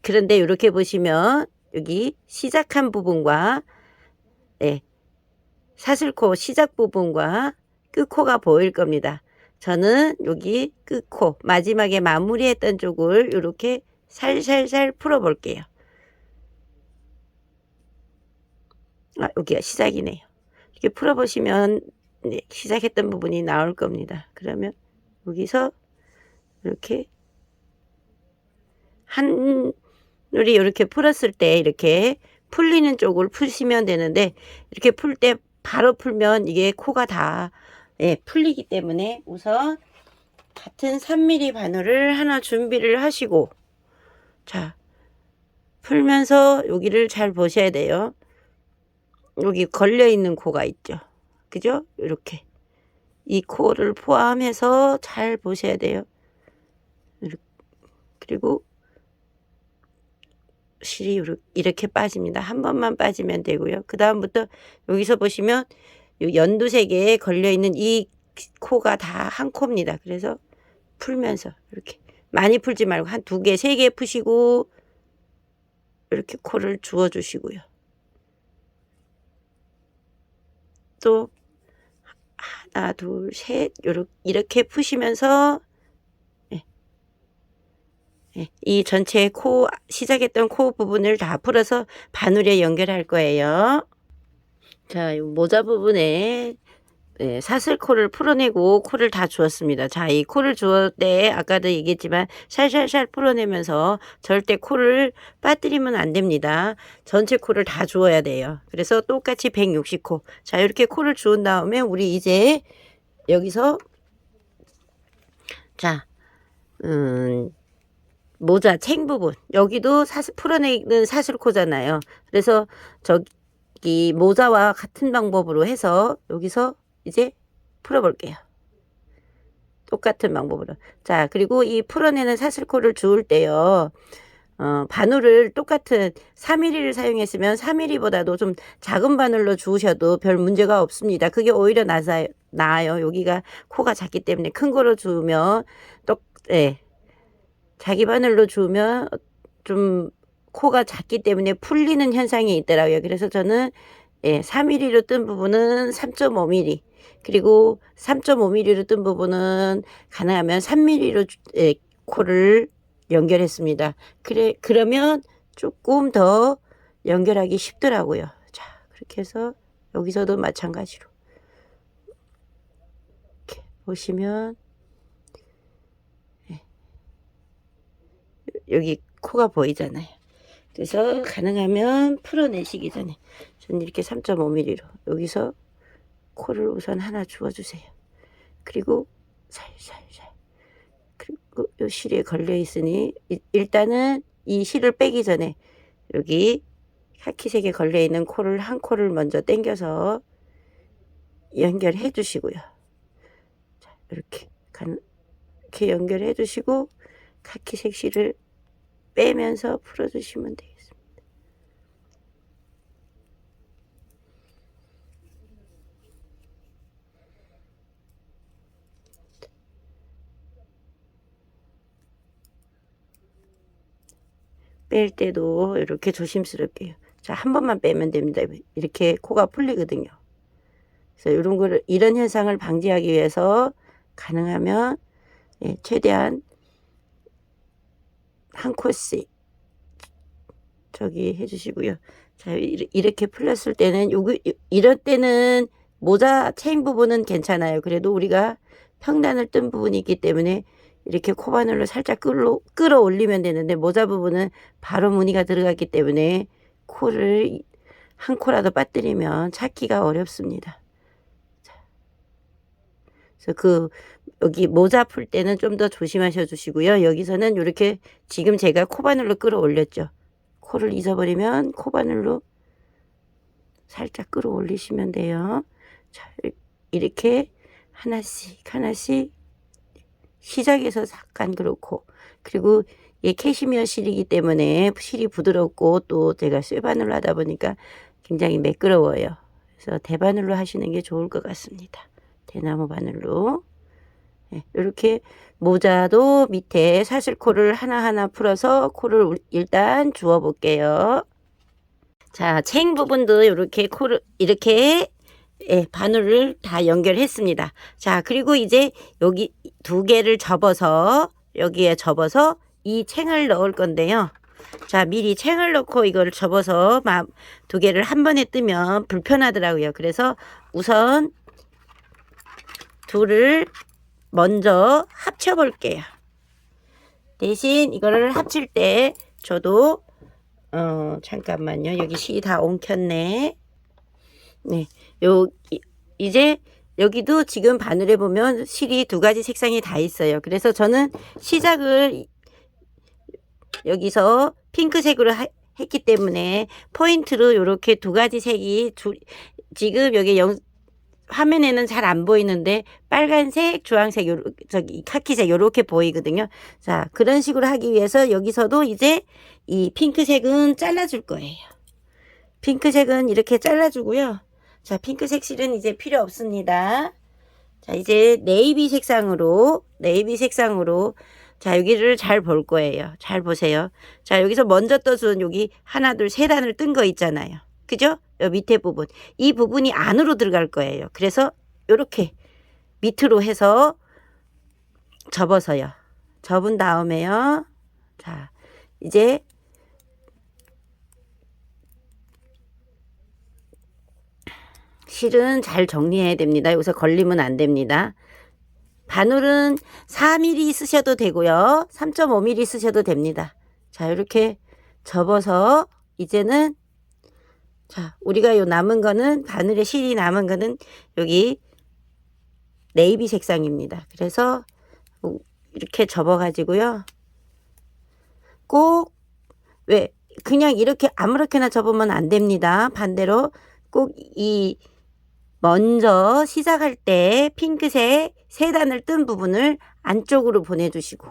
그런데 이렇게 보시면 여기 시작한 부분과 사슬코 시작 부분과 끝코가 보일 겁니다. 저는 여기 끝코 마지막에 마무리했던 쪽을 이렇게 살살살 풀어 볼게요. 여기가 시작이네요. 이렇게 풀어 보시면 시작했던 부분이 나올 겁니다. 그러면 여기서 이렇게 한울이 이렇게 풀었을 때 이렇게 풀리는 쪽을 푸시면 되는데, 이렇게 풀 때 바로 풀면 이게 코가 다 풀리기 때문에 우선 같은 3mm 바늘을 하나 준비를 하시고, 자, 풀면서 여기를 잘 보셔야 돼요. 여기 걸려 있는 코가 있죠, 그죠? 이렇게 이 코를 포함해서 잘 보셔야 돼요. 그리고 실이 이렇게 빠집니다. 한 번만 빠지면 되고요. 그 다음부터 여기서 보시면 연두색에 걸려있는 이 코가 다 한 코입니다. 그래서 풀면서 이렇게 많이 풀지 말고 한 2개, 3개 푸시고 이렇게 코를 주워 주시고요. 또 하나, 둘, 셋 이렇게 푸시면서 이 전체 코 시작했던 코 부분을 다 풀어서 바늘에 연결할 거예요. 자, 이 모자 부분에 사슬코를 풀어내고 코를 다 주었습니다. 자, 이 코를 주을 때 아까도 얘기했지만 살살살 풀어내면서 절대 코를 빠뜨리면 안 됩니다. 전체 코를 다 주어야 돼요. 그래서 똑같이 160코. 자, 이렇게 코를 주은 다음에 우리 이제 여기서 자, 모자 챙 부분 여기도 풀어내는 사슬코잖아요. 그래서 저기 모자와 같은 방법으로 해서 여기서 이제 풀어 볼게요. 똑같은 방법으로. 자, 그리고 이 풀어내는 사슬코를 주울 때요, 바늘을 똑같은 4mm를 사용했으면 4mm보다도 좀 작은 바늘로 주우셔도 별 문제가 없습니다. 그게 오히려 나아요. 여기가 코가 작기 때문에 큰 거로 주우면 자기 바늘로 주우면 좀 코가 작기 때문에 풀리는 현상이 있더라고요. 그래서 저는 4mm로 뜬 부분은 3.5mm, 그리고 3.5mm로 뜬 부분은 가능하면 3mm로 코를 연결했습니다. 그러면 조금 더 연결하기 쉽더라고요. 자, 그렇게 해서 여기서도 마찬가지로 보시면 여기 코가 보이잖아요. 그래서 가능하면 풀어내시기 전에 저는 이렇게 3.5mm로 여기서 코를 우선 하나 주워주세요. 그리고 살살살, 그리고 요 실에 걸려 있으니 일단은 이 실을 빼기 전에 여기 카키색에 걸려 있는 코를 한 코를 먼저 당겨서 연결해 주시고요. 자, 이렇게 연결해 주시고 카키색 실을 빼면서 풀어 주시면 되겠습니다. 뺄 때도 이렇게 조심스럽게요. 자, 한 번만 빼면 됩니다. 이렇게 코가 풀리거든요. 그래서 이런 거를, 이런 현상을 방지하기 위해서 가능하면 최대한 한 코씩 저기 해주시고요. 자, 이렇게 풀렸을 때는 이럴 때는 모자 체인 부분은 괜찮아요. 그래도 우리가 평단을 뜬 부분이 있기 때문에 이렇게 코바늘로 살짝 끌어올리면 되는데 모자 부분은 바로 무늬가 들어갔기 때문에 코를 한 코라도 빠뜨리면 찾기가 어렵습니다. 자, 그래서 여기 모자 풀 때는 좀 더 조심하셔 주시고요. 여기서는 이렇게 지금 제가 코바늘로 끌어올렸죠. 코를 잊어버리면 코바늘로 살짝 끌어올리시면 돼요. 자, 이렇게 하나씩 시작에서 잠깐 그렇고, 그리고 이게 캐시미어 실이기 때문에 실이 부드럽고 또 제가 쇠바늘로 하다 보니까 굉장히 매끄러워요. 그래서 대바늘로 하시는 게 좋을 것 같습니다. 대나무 바늘로. 이렇게 모자도 밑에 사슬코를 하나하나 풀어서 코를 일단 주워 볼게요. 자, 체인 부분도 이렇게 코를 이렇게 바늘을 다 연결했습니다. 자, 그리고 이제 여기 두 개를 접어서 여기에 접어서 이 챙을 넣을 건데요. 자, 미리 챙을 넣고 이걸 접어서 두 개를 한 번에 뜨면 불편하더라고요. 그래서 우선 둘을 먼저 합쳐 볼게요. 대신 이거를 합칠 때 저도 잠깐만요. 여기 실이 다 엉켰네. 네, 이제 여기도 지금 바늘에 보면 실이 두 가지 색상이 다 있어요. 그래서 저는 시작을 여기서 핑크색으로 했기 때문에 포인트로 이렇게 두 가지 색이 지금 여기 화면에는 잘 안 보이는데 빨간색, 주황색, 저기 카키색 이렇게 보이거든요. 자, 그런 식으로 하기 위해서 여기서도 이제 이 핑크색은 잘라줄 거예요. 핑크색은 이렇게 잘라주고요. 자, 핑크색 실은 이제 필요 없습니다. 자, 이제 네이비 색상으로 자, 여기를 잘 볼 거예요. 잘 보세요. 자, 여기서 먼저 떠준 여기 하나, 둘, 세 단을 뜬 거 있잖아요. 그죠? 요 밑에 부분. 이 부분이 안으로 들어갈 거예요. 그래서 요렇게 밑으로 해서 접어서요. 접은 다음에요. 자, 이제 실은 잘 정리해야 됩니다. 여기서 걸리면 안 됩니다. 바늘은 4mm 쓰셔도 되고요. 3.5mm 쓰셔도 됩니다. 자, 이렇게 접어서 이제는 자, 우리가 요 남은 거는 바늘에 실이 남은 거는 여기 네이비 색상입니다. 그래서 이렇게 접어 가지고요. 꼭 그냥 이렇게 아무렇게나 접으면 안 됩니다. 반대로 꼭 먼저 시작할 때 핑크색 세 단을 뜬 부분을 안쪽으로 보내주시고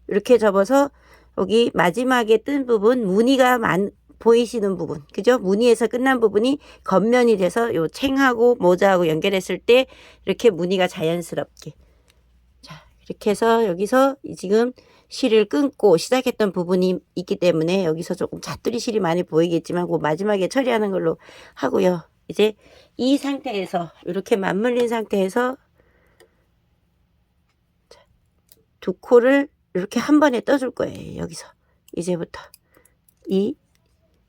이렇게 접어서 여기 마지막에 뜬 부분 무늬가 보이시는 부분, 그죠? 무늬에서 끝난 부분이 겉면이 돼서 요 챙하고 모자하고 연결했을 때 이렇게 무늬가 자연스럽게. 자, 이렇게 해서 여기서 지금 실을 끊고 시작했던 부분이 있기 때문에 여기서 조금 자투리 실이 많이 보이겠지만 그 마지막에 처리하는 걸로 하고요. 이제 이 상태에서 이렇게 맞물린 상태에서 두 코를 이렇게 한 번에 떠줄 거예요. 여기서 이제부터 이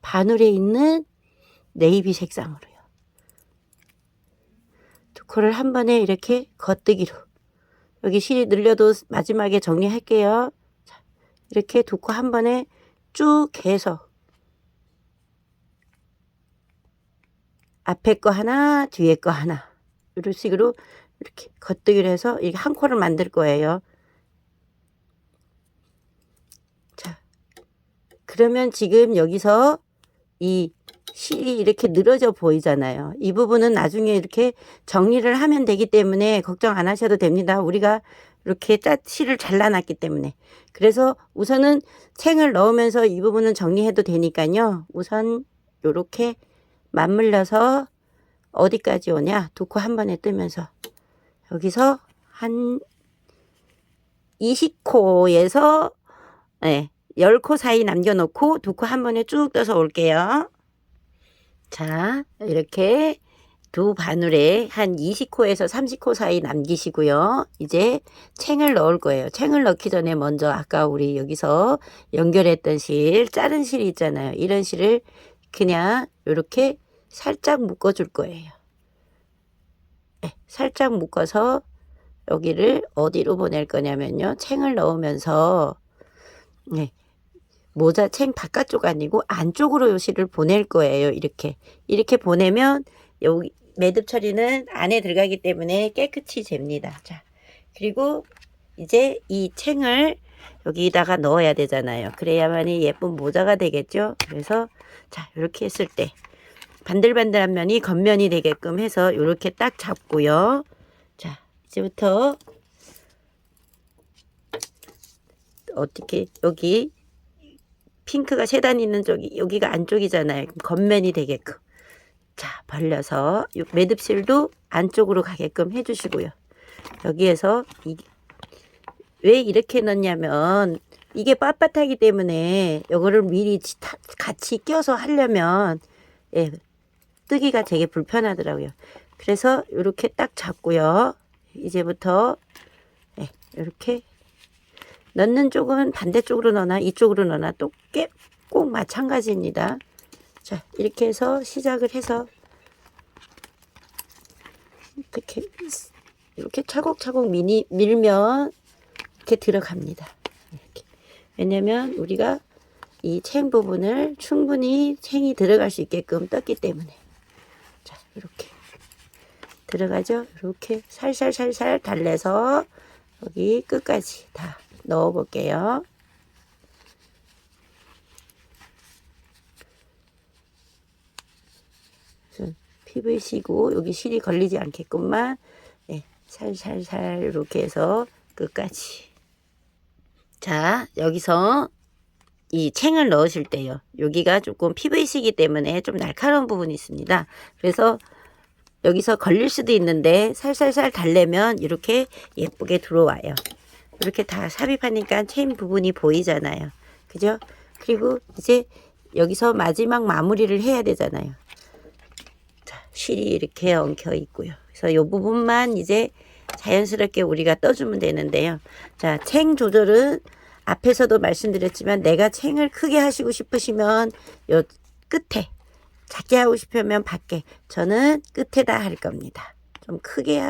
바늘에 있는 네이비 색상으로요. 두 코를 한 번에 이렇게 겉뜨기로 여기 실이 늘려도 마지막에 정리할게요. 자, 이렇게 두 코 한 번에 쭉 해서 앞에 거 하나, 뒤에 거 하나, 이런 식으로 이렇게 겉뜨기를 해서 이게 한 코를 만들 거예요. 자, 그러면 지금 여기서 이 실이 이렇게 늘어져 보이잖아요. 이 부분은 나중에 이렇게 정리를 하면 되기 때문에 걱정 안 하셔도 됩니다. 우리가 이렇게 실을 잘라놨기 때문에. 그래서 우선은 챙을 넣으면서 이 부분은 정리해도 되니까요. 우선 요렇게 맞물려서 어디까지 오냐? 두 코 한 번에 뜨면서 여기서 한 20코에서 10코 사이 남겨놓고 두 코 한 번에 쭉 떠서 올게요. 자, 이렇게 두 바늘에 한 20코에서 30코 사이 남기시고요. 이제 챙을 넣을 거예요. 챙을 넣기 전에 먼저 아까 우리 여기서 연결했던 실, 자른 실이 있잖아요. 이런 실을 그냥 이렇게 살짝 묶어 줄 거예요. 네, 살짝 묶어서 여기를 어디로 보낼 거냐면요. 챙을 넣으면서 모자 챙 바깥쪽 아니고 안쪽으로 요 실을 보낼 거예요. 이렇게 보내면 여기 매듭 처리는 안에 들어가기 때문에 깨끗이 됩니다. 자, 그리고 이제 이 챙을 여기다가 넣어야 되잖아요. 그래야만이 예쁜 모자가 되겠죠. 그래서 자, 이렇게 했을 때 반들반들한 면이 겉면이 되게끔 해서 이렇게 딱 잡고요. 자, 이제부터 어떻게 여기 핑크가 세 단 있는 쪽이 여기가 안쪽이잖아요. 겉면이 되게끔 자 벌려서 매듭실도 안쪽으로 가게끔 해주시고요. 여기에서 왜 이렇게 넣냐면 이게 빳빳하기 때문에 이거를 미리 같이 껴서 하려면 뜨기가 되게 불편하더라고요. 그래서 이렇게 딱 잡고요. 이제부터 이렇게 넣는 쪽은 반대쪽으로 넣나 이쪽으로 넣나 꼭 마찬가지입니다. 자, 이렇게 해서 시작을 해서 이렇게 차곡차곡 밀면 이렇게 들어갑니다. 이렇게. 왜냐면 우리가 이 챙 부분을 충분히 챙이 들어갈 수 있게끔 떴기 때문에. 자, 이렇게 들어가죠. 이렇게 살살살살 달래서 여기 끝까지 다 넣어 볼게요. PVC고 여기 실이 걸리지 않게끔만 살살살 이렇게 해서 끝까지. 자, 여기서 이 챙을 넣으실 때요. 여기가 조금 PVC이기 때문에 좀 날카로운 부분이 있습니다. 그래서 여기서 걸릴 수도 있는데 살살살 달래면 이렇게 예쁘게 들어와요. 이렇게 다 삽입하니까 체인 부분이 보이잖아요. 그죠? 그리고 이제 여기서 마지막 마무리를 해야 되잖아요. 자, 실이 이렇게 엉켜 있고요. 그래서 이 부분만 이제 자연스럽게 우리가 떠주면 되는데요. 자, 챙 조절은 앞에서도 말씀드렸지만 내가 챙을 크게 하시고 싶으시면 요 끝에, 작게 하고 싶으면 밖에, 저는 끝에다 할 겁니다. 좀 크게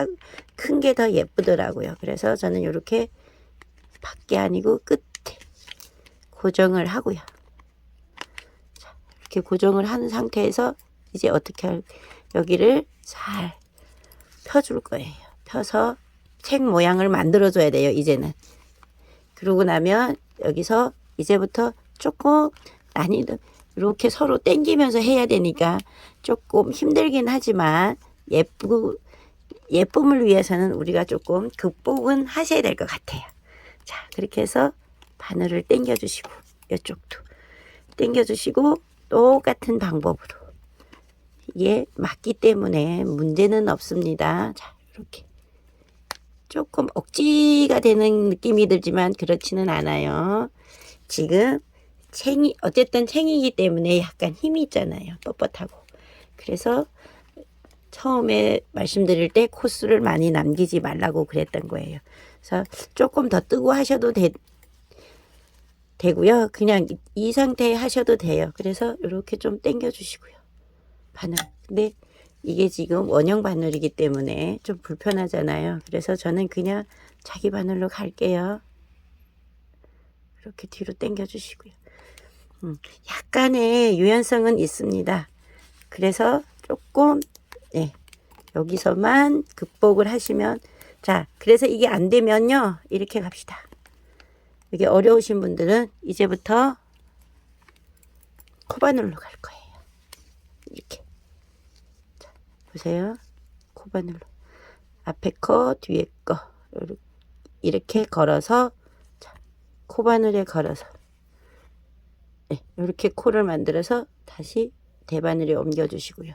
큰 게 더 예쁘더라고요. 그래서 저는 이렇게 밖에 아니고 끝에 고정을 하고요. 자, 이렇게 고정을 한 상태에서 이제 어떻게 여기를 잘 펴줄 거예요. 펴서 책 모양을 만들어 줘야 돼요. 이제는. 그러고 나면 여기서 이제부터 조금 난이도 이렇게 서로 당기면서 해야 되니까 조금 힘들긴 하지만 예쁨을 위해서는 우리가 조금 극복은 하셔야 될 것 같아요. 자, 그렇게 해서 바늘을 당겨 주시고 이쪽도 당겨 주시고 똑같은 방법으로 이게 맞기 때문에 문제는 없습니다. 자, 이렇게 조금 억지가 되는 느낌이 들지만 그렇지는 않아요. 지금 어쨌든 챙이기 때문에 약간 힘이 있잖아요. 뻣뻣하고. 그래서 처음에 말씀드릴 때 코스를 많이 남기지 말라고 그랬던 거예요. 그래서 조금 더 뜨고 하셔도 되고요. 그냥 이 상태에 하셔도 돼요. 그래서 이렇게 좀 당겨 주시고요. 바늘. 근데 이게 지금 원형 바늘이기 때문에 좀 불편하잖아요. 그래서 저는 그냥 자기 바늘로 갈게요. 이렇게 뒤로 당겨 주시고요. 약간의 유연성은 있습니다. 그래서 조금 여기서만 극복을 하시면, 자, 그래서 이게 안 되면요, 이렇게 갑시다. 이게 어려우신 분들은 이제부터 코바늘로 갈 거예요. 이렇게. 자, 보세요. 코바늘로. 앞에 거, 뒤에 거. 이렇게 걸어서, 자, 코바늘에 걸어서. 네, 이렇게 코를 만들어서 다시 대바늘에 옮겨 주시고요.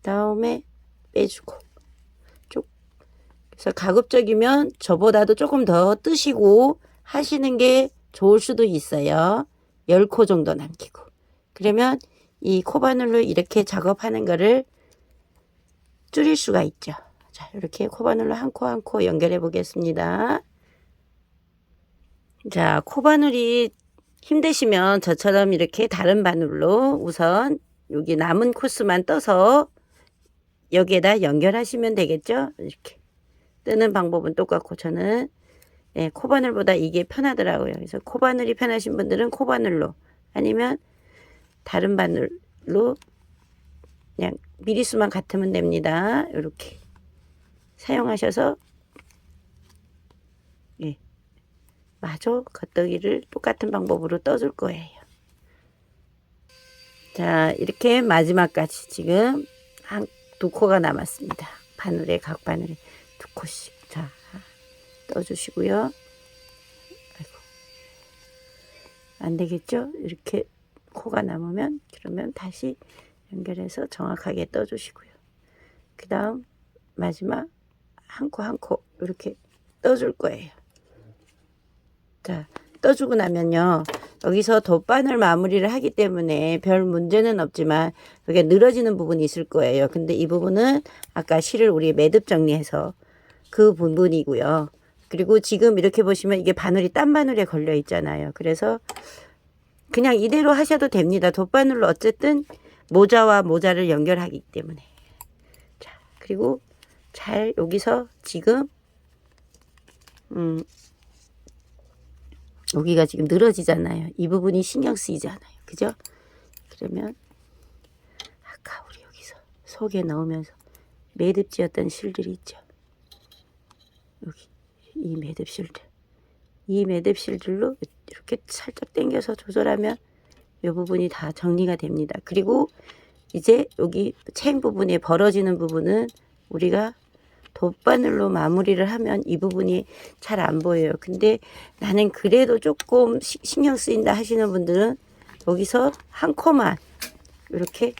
다음에 빼주고. 그래서 가급적이면 저보다도 조금 더 뜨시고 하시는 게 좋을 수도 있어요. 10코 정도 남기고. 그러면 이 코바늘로 이렇게 작업하는 거를 줄일 수가 있죠. 자, 이렇게 코바늘로 한 코 한 코 연결해 보겠습니다. 자, 코바늘이 힘드시면 저처럼 이렇게 다른 바늘로 우선 여기 남은 코스만 떠서 여기에다 연결하시면 되겠죠. 이렇게 뜨는 방법은 똑같고, 저는 코바늘보다 이게 편하더라고요. 그래서 코바늘이 편하신 분들은 코바늘로, 아니면 다른 바늘로 그냥 미리수만 같으면 됩니다. 이렇게 사용하셔서 마저 겉떠기를 똑같은 방법으로 떠줄 거예요. 자, 이렇게 마지막까지 지금 두 코가 남았습니다. 바늘에, 각 바늘에 두 코씩. 자, 떠주시고요. 아이고, 안 되겠죠? 이렇게 코가 남으면, 그러면 다시 연결해서 정확하게 떠주시고요. 그 다음 마지막 한 코 한 코 이렇게 떠줄 거예요. 자, 떠주고 나면요, 여기서 덧바늘 마무리를 하기 때문에 별 문제는 없지만 여기 늘어지는 부분이 있을 거예요. 근데 이 부분은 아까 실을 우리 매듭 정리해서 그 부분이고요. 그리고 지금 이렇게 보시면 이게 바늘이 딴 바늘에 걸려 있잖아요. 그래서 그냥 이대로 하셔도 됩니다. 덧바늘로 어쨌든 모자와 모자를 연결하기 때문에. 자, 그리고 잘 여기서 지금 여기가 지금 늘어지잖아요. 이 부분이 신경 쓰이잖아요. 그죠? 그러면 아까 우리 여기서 속에 넣으면서 매듭 지었던 실들이 있죠. 여기 이 매듭 실들. 이 매듭 실들로 이렇게 살짝 당겨서 조절하면 이 부분이 다 정리가 됩니다. 그리고 이제 여기 챙 부분에 벌어지는 부분은 우리가 덧바늘로 마무리를 하면 이 부분이 잘 안 보여요. 근데 나는 그래도 조금 신경 쓰인다 하시는 분들은 여기서 한 코만 이렇게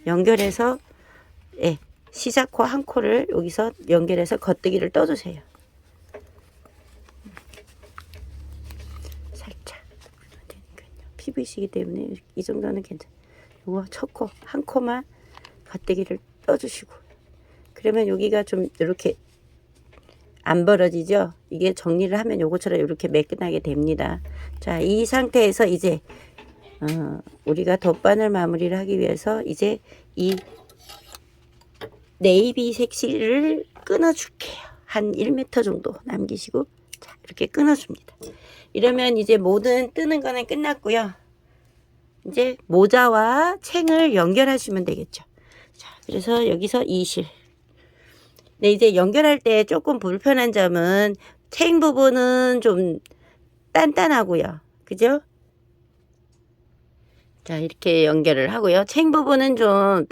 연결해서 시작코 한 코를 여기서 연결해서 겉뜨기를 떠주세요. 살짝 PVC이기 때문에 이 정도는 괜찮아요. 이거 첫 코 한 코만 겉뜨기를 떠주시고, 그러면 여기가 좀 이렇게 안 벌어지죠. 이게 정리를 하면 요거처럼 이렇게 매끈하게 됩니다. 자, 이 상태에서 이제 우리가 덧바늘 마무리를 하기 위해서 이제 이 네이비색 실을 끊어줄게요. 한 1m 정도 남기시고, 자, 이렇게 끊어줍니다. 이러면 이제 모든 뜨는 거는 끝났고요. 이제 모자와 챙을 연결하시면 되겠죠. 자, 그래서 여기서 이 실. 네, 이제 연결할 때 조금 불편한 점은 챙 부분은 좀 단단하고요. 그죠? 자, 이렇게 연결을 하고요. 챙 부분은 좀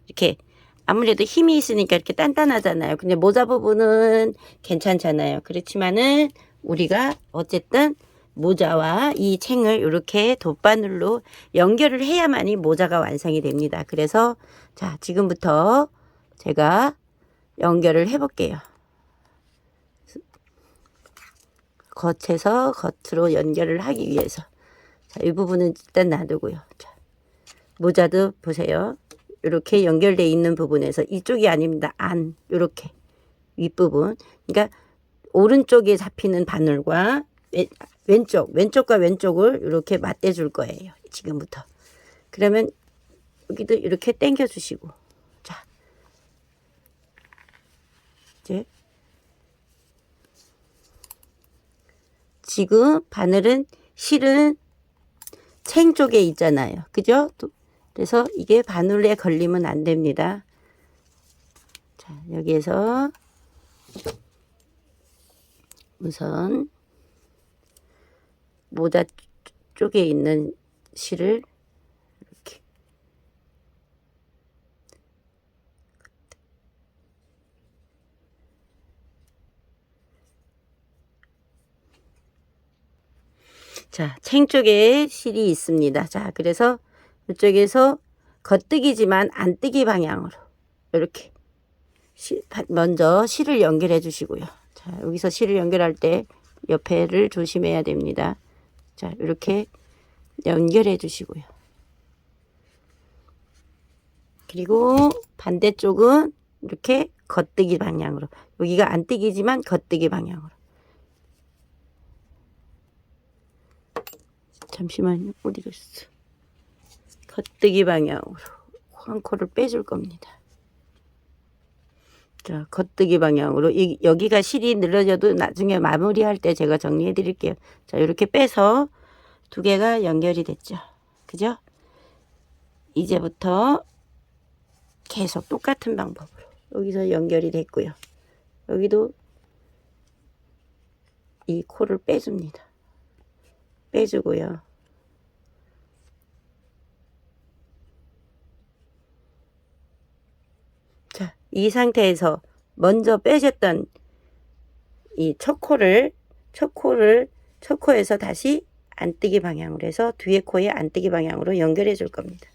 이렇게 아무래도 힘이 있으니까 이렇게 단단하잖아요. 근데 모자 부분은 괜찮잖아요. 그렇지만은 우리가 어쨌든 모자와 이 챙을 이렇게 덧바늘로 연결을 해야만이 모자가 완성이 됩니다. 그래서 자, 지금부터 제가 연결을 해 볼게요. 겉에서 겉으로 연결을 하기 위해서. 자, 이 부분은 일단 놔두고요. 자, 모자도 보세요. 이렇게 연결되어 있는 부분에서, 이쪽이 아닙니다. 안, 이렇게 윗부분. 그러니까 오른쪽에 잡히는 바늘과 왼쪽과 왼쪽을 이렇게 맞대 줄 거예요. 지금부터. 그러면 여기도 이렇게 당겨 주시고, 이제 지금 바늘은 실은 챙 쪽에 있잖아요. 그죠? 그래서 이게 바늘에 걸리면 안 됩니다. 자, 여기에서 우선 모자 쪽에 있는 실을 이렇게 자, 챙 쪽에 실이 있습니다. 자, 그래서 이쪽에서 겉뜨기지만 안뜨기 방향으로 이렇게 먼저 실을 연결해 주시고요. 자, 여기서 실을 연결할 때 옆에를 조심해야 됩니다. 자, 이렇게 연결해 주시고요. 그리고 반대쪽은 이렇게 겉뜨기 방향으로, 여기가 안뜨기지만 겉뜨기 방향으로. 잠시만요. 어디 갔어? 겉뜨기 방향으로 한 코를 빼줄 겁니다. 자, 겉뜨기 방향으로. 여기가 실이 늘어져도 나중에 마무리할 때 제가 정리해 드릴게요. 자, 이렇게 빼서 두 개가 연결이 됐죠. 그죠? 이제부터 계속 똑같은 방법으로 여기서 연결이 됐고요. 여기도 이 코를 빼줍니다. 빼주고요. 자, 이 상태에서 먼저 빼셨던 이 첫 코에서 다시 안뜨기 방향으로 해서 뒤에 코에 안뜨기 방향으로 연결해 줄 겁니다.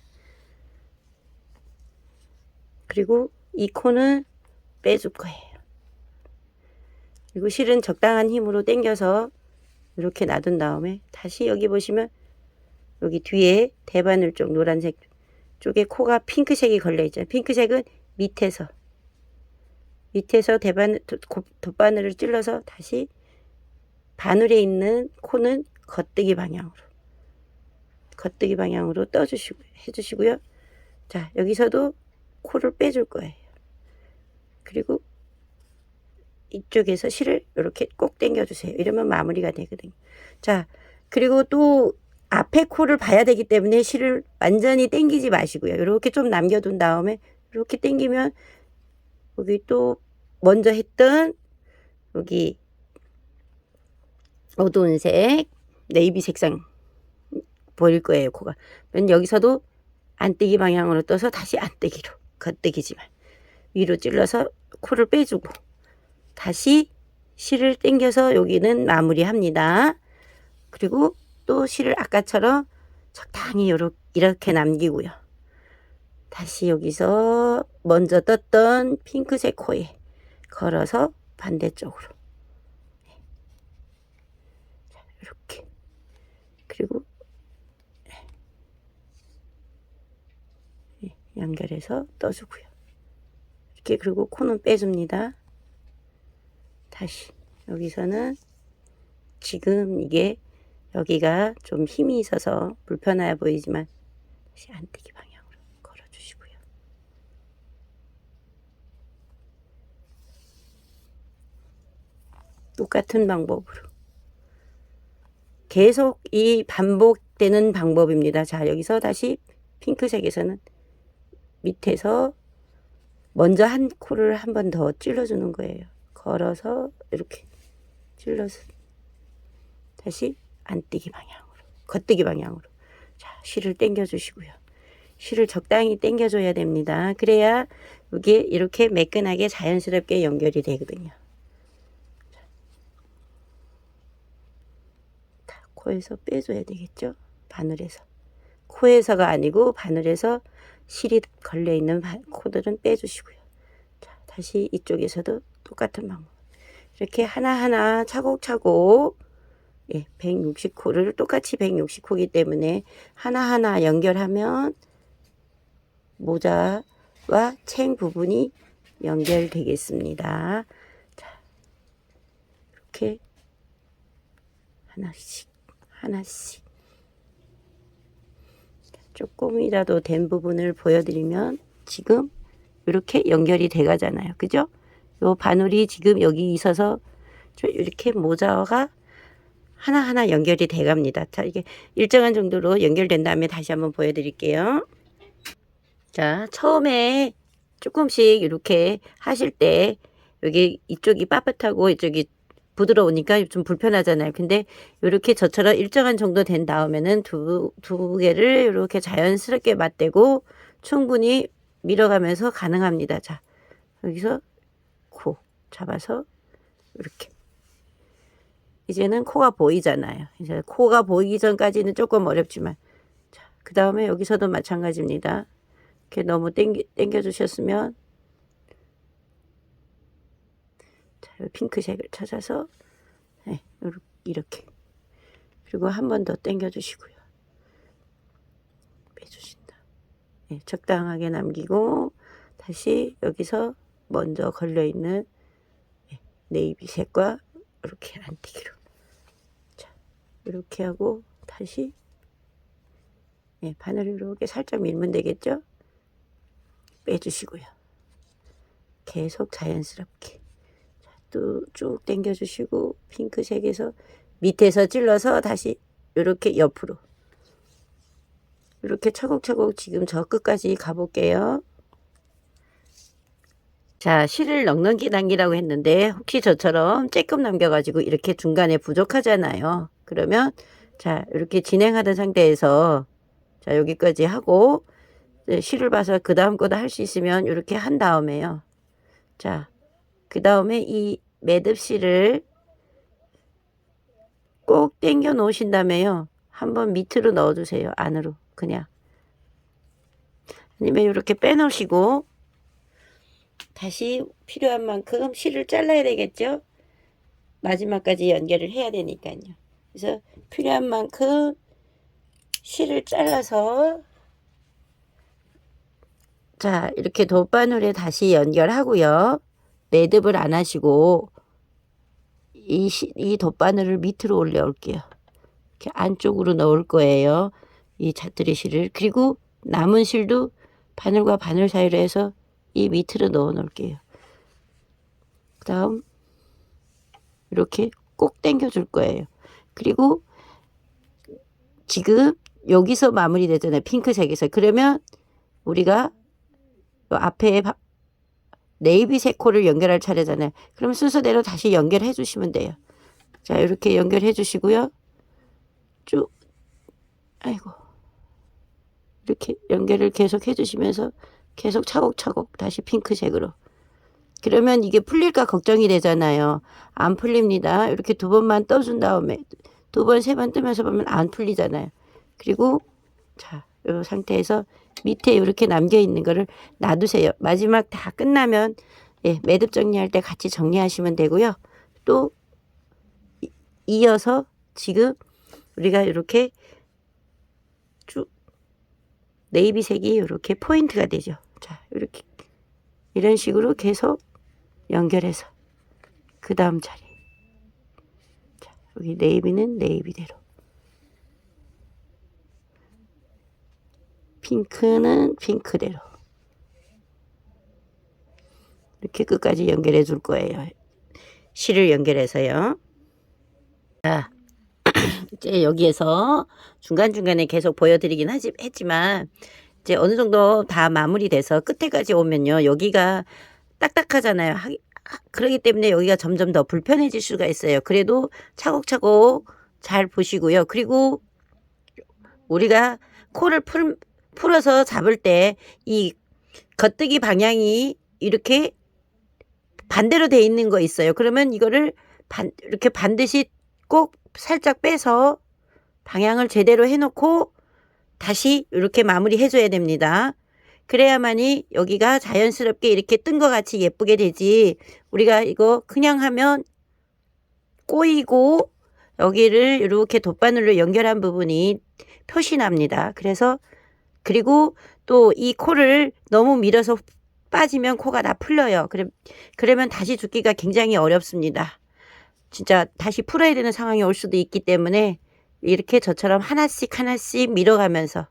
그리고 이 코는 빼줄 거예요. 그리고 실은 적당한 힘으로 당겨서 이렇게 놔둔 다음에 다시 여기 보시면 여기 뒤에 대바늘 쪽 노란색 쪽에 코가 핑크색이 걸려 있잖아요. 핑크색은 밑에서 대바늘 돗바늘을 찔러서 다시 바늘에 있는 코는 겉뜨기 방향으로 떠주시고 해주시고요. 자, 여기서도 코를 빼줄 거예요. 그리고 이쪽에서 실을 이렇게 꼭 당겨주세요. 이러면 마무리가 되거든요. 자, 그리고 또 앞에 코를 봐야 되기 때문에 실을 완전히 당기지 마시고요. 이렇게 좀 남겨둔 다음에 이렇게 당기면 여기 또 먼저 했던 여기 어두운 색 네이비 색상 보일 거예요. 코가. 여기서도 안뜨기 방향으로 떠서 다시 안뜨기로 겉뜨기지만 위로 찔러서 코를 빼주고 다시 실을 당겨서 여기는 마무리합니다. 그리고 또 실을 아까처럼 적당히 이렇게 남기고요. 다시 여기서 먼저 떴던 핑크색 코에 걸어서 반대쪽으로 이렇게 그리고 연결해서 떠주고요. 이렇게 그리고 코는 빼줍니다. 다시 여기서는 지금 이게 여기가 좀 힘이 있어서 불편해 보이지만 다시 안뜨기 방향으로 걸어주시고요. 똑같은 방법으로 계속 이 반복되는 방법입니다. 자, 여기서 다시 핑크색에서는 밑에서 먼저 한 코를 한 번 더 찔러주는 거예요. 걸어서 이렇게 찔러서 다시 안뜨기 방향으로 겉뜨기 방향으로. 자, 실을 당겨 주시고요. 실을 적당히 당겨 줘야 됩니다. 그래야 이게 이렇게 매끈하게 자연스럽게 연결이 되거든요. 자, 코에서 빼줘야 되겠죠. 바늘에서 코에서가 아니고 바늘에서 실이 걸려있는 코들은 빼주시고요. 자, 다시 이쪽에서도 똑같은 방법 이렇게 하나하나 차곡차곡 160코를 똑같이 160코이기 때문에 하나하나 연결하면 모자와 챙 부분이 연결되겠습니다. 자, 이렇게 하나씩 조금이라도 된 부분을 보여드리면 지금 이렇게 연결이 돼 가잖아요. 그죠? 요 바늘이 지금 여기 있어서 이렇게 모자가 하나하나 연결이 돼 갑니다. 자, 이게 일정한 정도로 연결된 다음에 다시 한번 보여드릴게요. 자, 처음에 조금씩 이렇게 하실 때 여기 이쪽이 빳빳하고 이쪽이 부드러우니까 좀 불편하잖아요. 근데 이렇게 저처럼 일정한 정도 된 다음에는 두 개를 이렇게 자연스럽게 맞대고 충분히 밀어가면서 가능합니다. 자, 여기서 코 잡아서 이렇게. 이제는 코가 보이잖아요. 이제 코가 보이기 전까지는 조금 어렵지만, 자, 그 다음에 여기서도 마찬가지입니다. 이렇게 너무 당겨 주셨으면, 자, 핑크색을 찾아서, 네, 이렇게. 그리고 한 번 더 당겨 주시고요. 빼주신다. 네, 적당하게 남기고, 다시 여기서 먼저 걸려있는 네이비색과 이렇게 안티기로. 자, 이렇게 하고, 다시, 네, 바늘을 이렇게 살짝 밀면 되겠죠? 빼주시고요. 계속 자연스럽게. 또 쭉 당겨주시고 핑크색에서 밑에서 찔러서 다시 이렇게 옆으로 이렇게 차곡차곡 지금 저 끝까지 가볼게요. 자, 실을 넉넉히 남기라고 했는데 혹시 저처럼 쬐끔 남겨가지고 이렇게 중간에 부족하잖아요. 그러면 자, 이렇게 진행하던 상태에서 자, 여기까지 하고 실을 봐서 그 다음 거도 할 수 있으면 이렇게 한 다음에요. 자, 그 다음에 이 매듭실을 꼭 당겨 놓으신 다음에요. 한번 밑으로 넣어 주세요. 안으로 그냥. 아니면 이렇게 빼놓으시고 다시 필요한 만큼 실을 잘라야 되겠죠. 마지막까지 연결을 해야 되니까요. 그래서 필요한 만큼 실을 잘라서 자, 이렇게 돗바늘에 다시 연결하고요. 매듭을 안 하시고 이 돗바늘을 밑으로 올려올게요. 이렇게 안쪽으로 넣을 거예요. 이 자투리 실을. 그리고 남은 실도 바늘과 바늘 사이로 해서 이 밑으로 넣어 놓을게요. 그 다음 이렇게 꼭 당겨 줄 거예요. 그리고 지금 여기서 마무리 되잖아요. 핑크색에서. 그러면 우리가 앞에 네이비색 코를 연결할 차례잖아요. 그럼 순서대로 다시 연결해 주시면 돼요. 자, 이렇게 연결해 주시고요. 쭉, 아이고. 이렇게 연결을 계속 해 주시면서 계속 차곡차곡 다시 핑크색으로. 그러면 이게 풀릴까 걱정이 되잖아요. 안 풀립니다. 이렇게 두 번만 떠준 다음에 두 번, 세 번 뜨면서 보면 안 풀리잖아요. 그리고 자, 이 상태에서 밑에 이렇게 남겨 있는 거를 놔두세요. 마지막 다 끝나면 예, 매듭 정리할 때 같이 정리하시면 되고요. 또 이어서 지금 우리가 이렇게 쭉 네이비색이 이렇게 포인트가 되죠. 자, 이렇게 이런 식으로 계속 연결해서 그 다음 자리. 자, 여기 네이비는 네이비대로. 핑크는 핑크대로. 이렇게 끝까지 연결해 줄 거예요. 실을 연결해서요. 자, 이제 여기에서 중간중간에 계속 보여드리긴 했지만 이제 어느 정도 다 마무리돼서 끝에까지 오면요. 여기가 딱딱하잖아요. 그렇기 때문에 여기가 점점 더 불편해질 수가 있어요. 그래도 차곡차곡 잘 보시고요. 그리고 우리가 코를 풀어서 잡을 때 이 겉뜨기 방향이 이렇게 반대로 돼 있는 거 있어요. 그러면 이거를 이렇게 반드시 꼭 살짝 빼서 방향을 제대로 해놓고 다시 이렇게 마무리 해줘야 됩니다. 그래야만이 여기가 자연스럽게 이렇게 뜬 것 같이 예쁘게 되지. 우리가 이거 그냥 하면 꼬이고 여기를 이렇게 돗바늘로 연결한 부분이 표시납니다. 그래서 그리고 또 이 코를 너무 밀어서 빠지면 코가 다 풀려요. 그러면 다시 줍기가 굉장히 어렵습니다. 진짜 다시 풀어야 되는 상황이 올 수도 있기 때문에 이렇게 저처럼 하나씩 하나씩 밀어가면서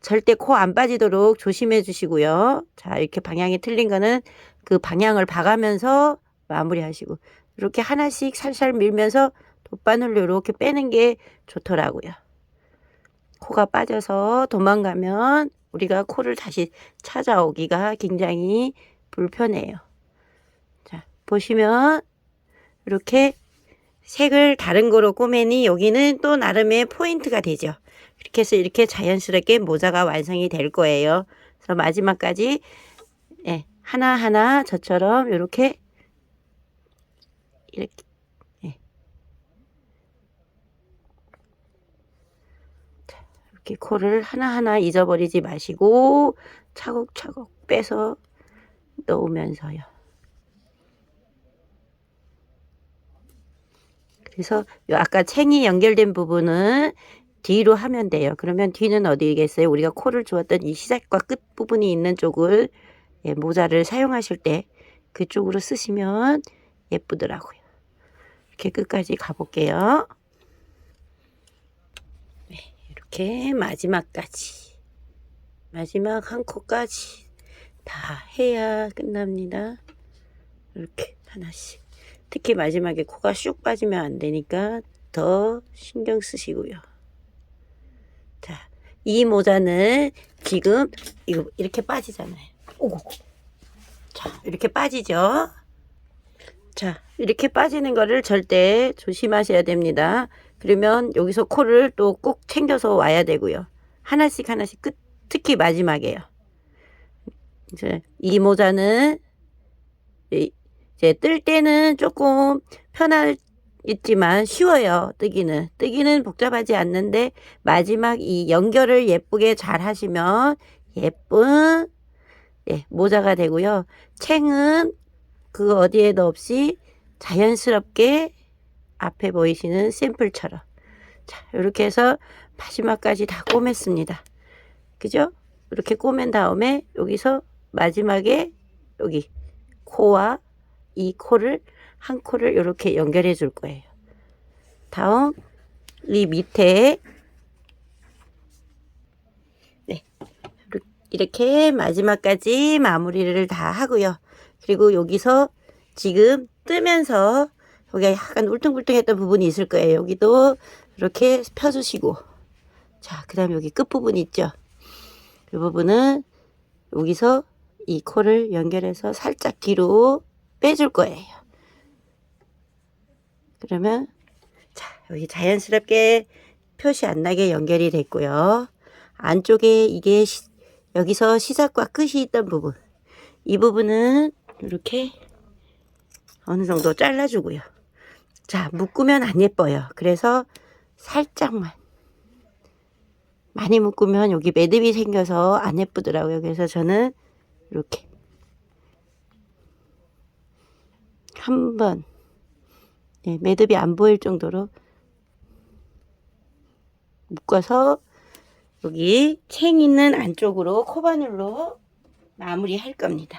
절대 코 안 빠지도록 조심해 주시고요. 자, 이렇게 방향이 틀린 거는 그 방향을 봐가면서 마무리 하시고, 이렇게 하나씩 살살 밀면서 돗바늘로 이렇게 빼는 게 좋더라고요. 코가 빠져서 도망가면 우리가 코를 다시 찾아오기가 굉장히 불편해요. 자, 보시면 이렇게 색을 다른 거로 꼬매니 여기는 또 나름의 포인트가 되죠. 이렇게 해서 이렇게 자연스럽게 모자가 완성이 될 거예요. 그래서 마지막까지 하나하나 저처럼 이렇게 이렇게 코를 하나하나 잊어버리지 마시고 차곡차곡 빼서 넣으면서요. 그래서 아까 챙이 연결된 부분은 뒤로 하면 돼요. 그러면 뒤는 어디겠어요? 우리가 코를 주었던 이 시작과 끝 부분이 있는 쪽을 모자를 사용하실 때 그쪽으로 쓰시면 예쁘더라고요. 이렇게 끝까지 가볼게요. 네, 이렇게 마지막까지, 마지막 한 코까지 다 해야 끝납니다. 이렇게 하나씩. 특히 마지막에 코가 쑥 빠지면 안 되니까 더 신경 쓰시고요. 자, 이 모자는 지금 이렇게 빠지잖아요. 오고. 자, 이렇게 빠지죠. 자, 이렇게 빠지는 거를 절대 조심하셔야 됩니다. 그러면 여기서 코를 또 꼭 챙겨서 와야 되고요. 하나씩 특히 마지막에요. 이제 이 모자는 이제 뜰 때는 조금 편하겠지만 쉬워요. 뜨기는 복잡하지 않는데 마지막 이 연결을 예쁘게 잘 하시면 예쁜 모자가 되고요. 챙은 그 어디에도 없이 자연스럽게 앞에 보이시는 샘플처럼, 자, 이렇게 해서 마지막까지 다 꼬맸습니다. 그죠? 이렇게 꼬맨 다음에 여기서 마지막에 여기 코와 이 코를 한 코를 이렇게 연결해 줄 거예요. 다음 이 밑에 이렇게 마지막까지 마무리를 다 하고요. 그리고 여기서 지금 뜨면서 여기 약간 울퉁불퉁했던 부분이 있을 거예요. 여기도 이렇게 펴주시고, 자, 그 다음에 여기 끝부분 있죠. 이 부분은 여기서 이 코를 연결해서 살짝 뒤로 빼줄 거예요. 그러면 자, 여기 자연스럽게 표시 안 나게 연결이 됐고요. 안쪽에 이게 여기서 시작과 끝이 있던 부분, 이 부분은 이렇게 어느 정도 잘라주고요. 자, 묶으면 안 예뻐요. 그래서 살짝만, 많이 묶으면 여기 매듭이 생겨서 안 예쁘더라고요. 그래서 저는 이렇게 한번 매듭이 안 보일 정도로 묶어서 여기 챙 있는 안쪽으로 코바늘로 마무리 할 겁니다.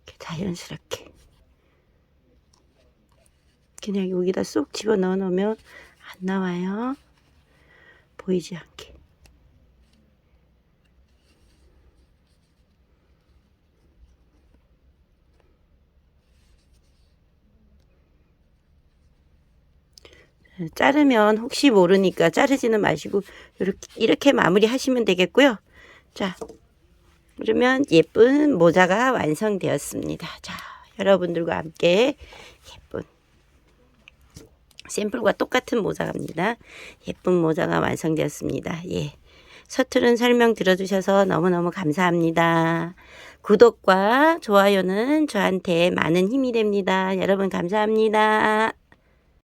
이렇게 자연스럽게 그냥 여기다 쏙 집어넣어 놓으면 안 나와요. 보이지 않게. 자르면 혹시 모르니까 자르지는 마시고 이렇게 마무리 하시면 되겠고요. 자, 그러면 예쁜 모자가 완성되었습니다. 자, 여러분들과 함께 예쁜 샘플과 똑같은 모자입니다. 예쁜 모자가 완성되었습니다. 예. 서투른 설명 들어주셔서 너무너무 감사합니다. 구독과 좋아요는 저한테 많은 힘이 됩니다. 여러분 감사합니다.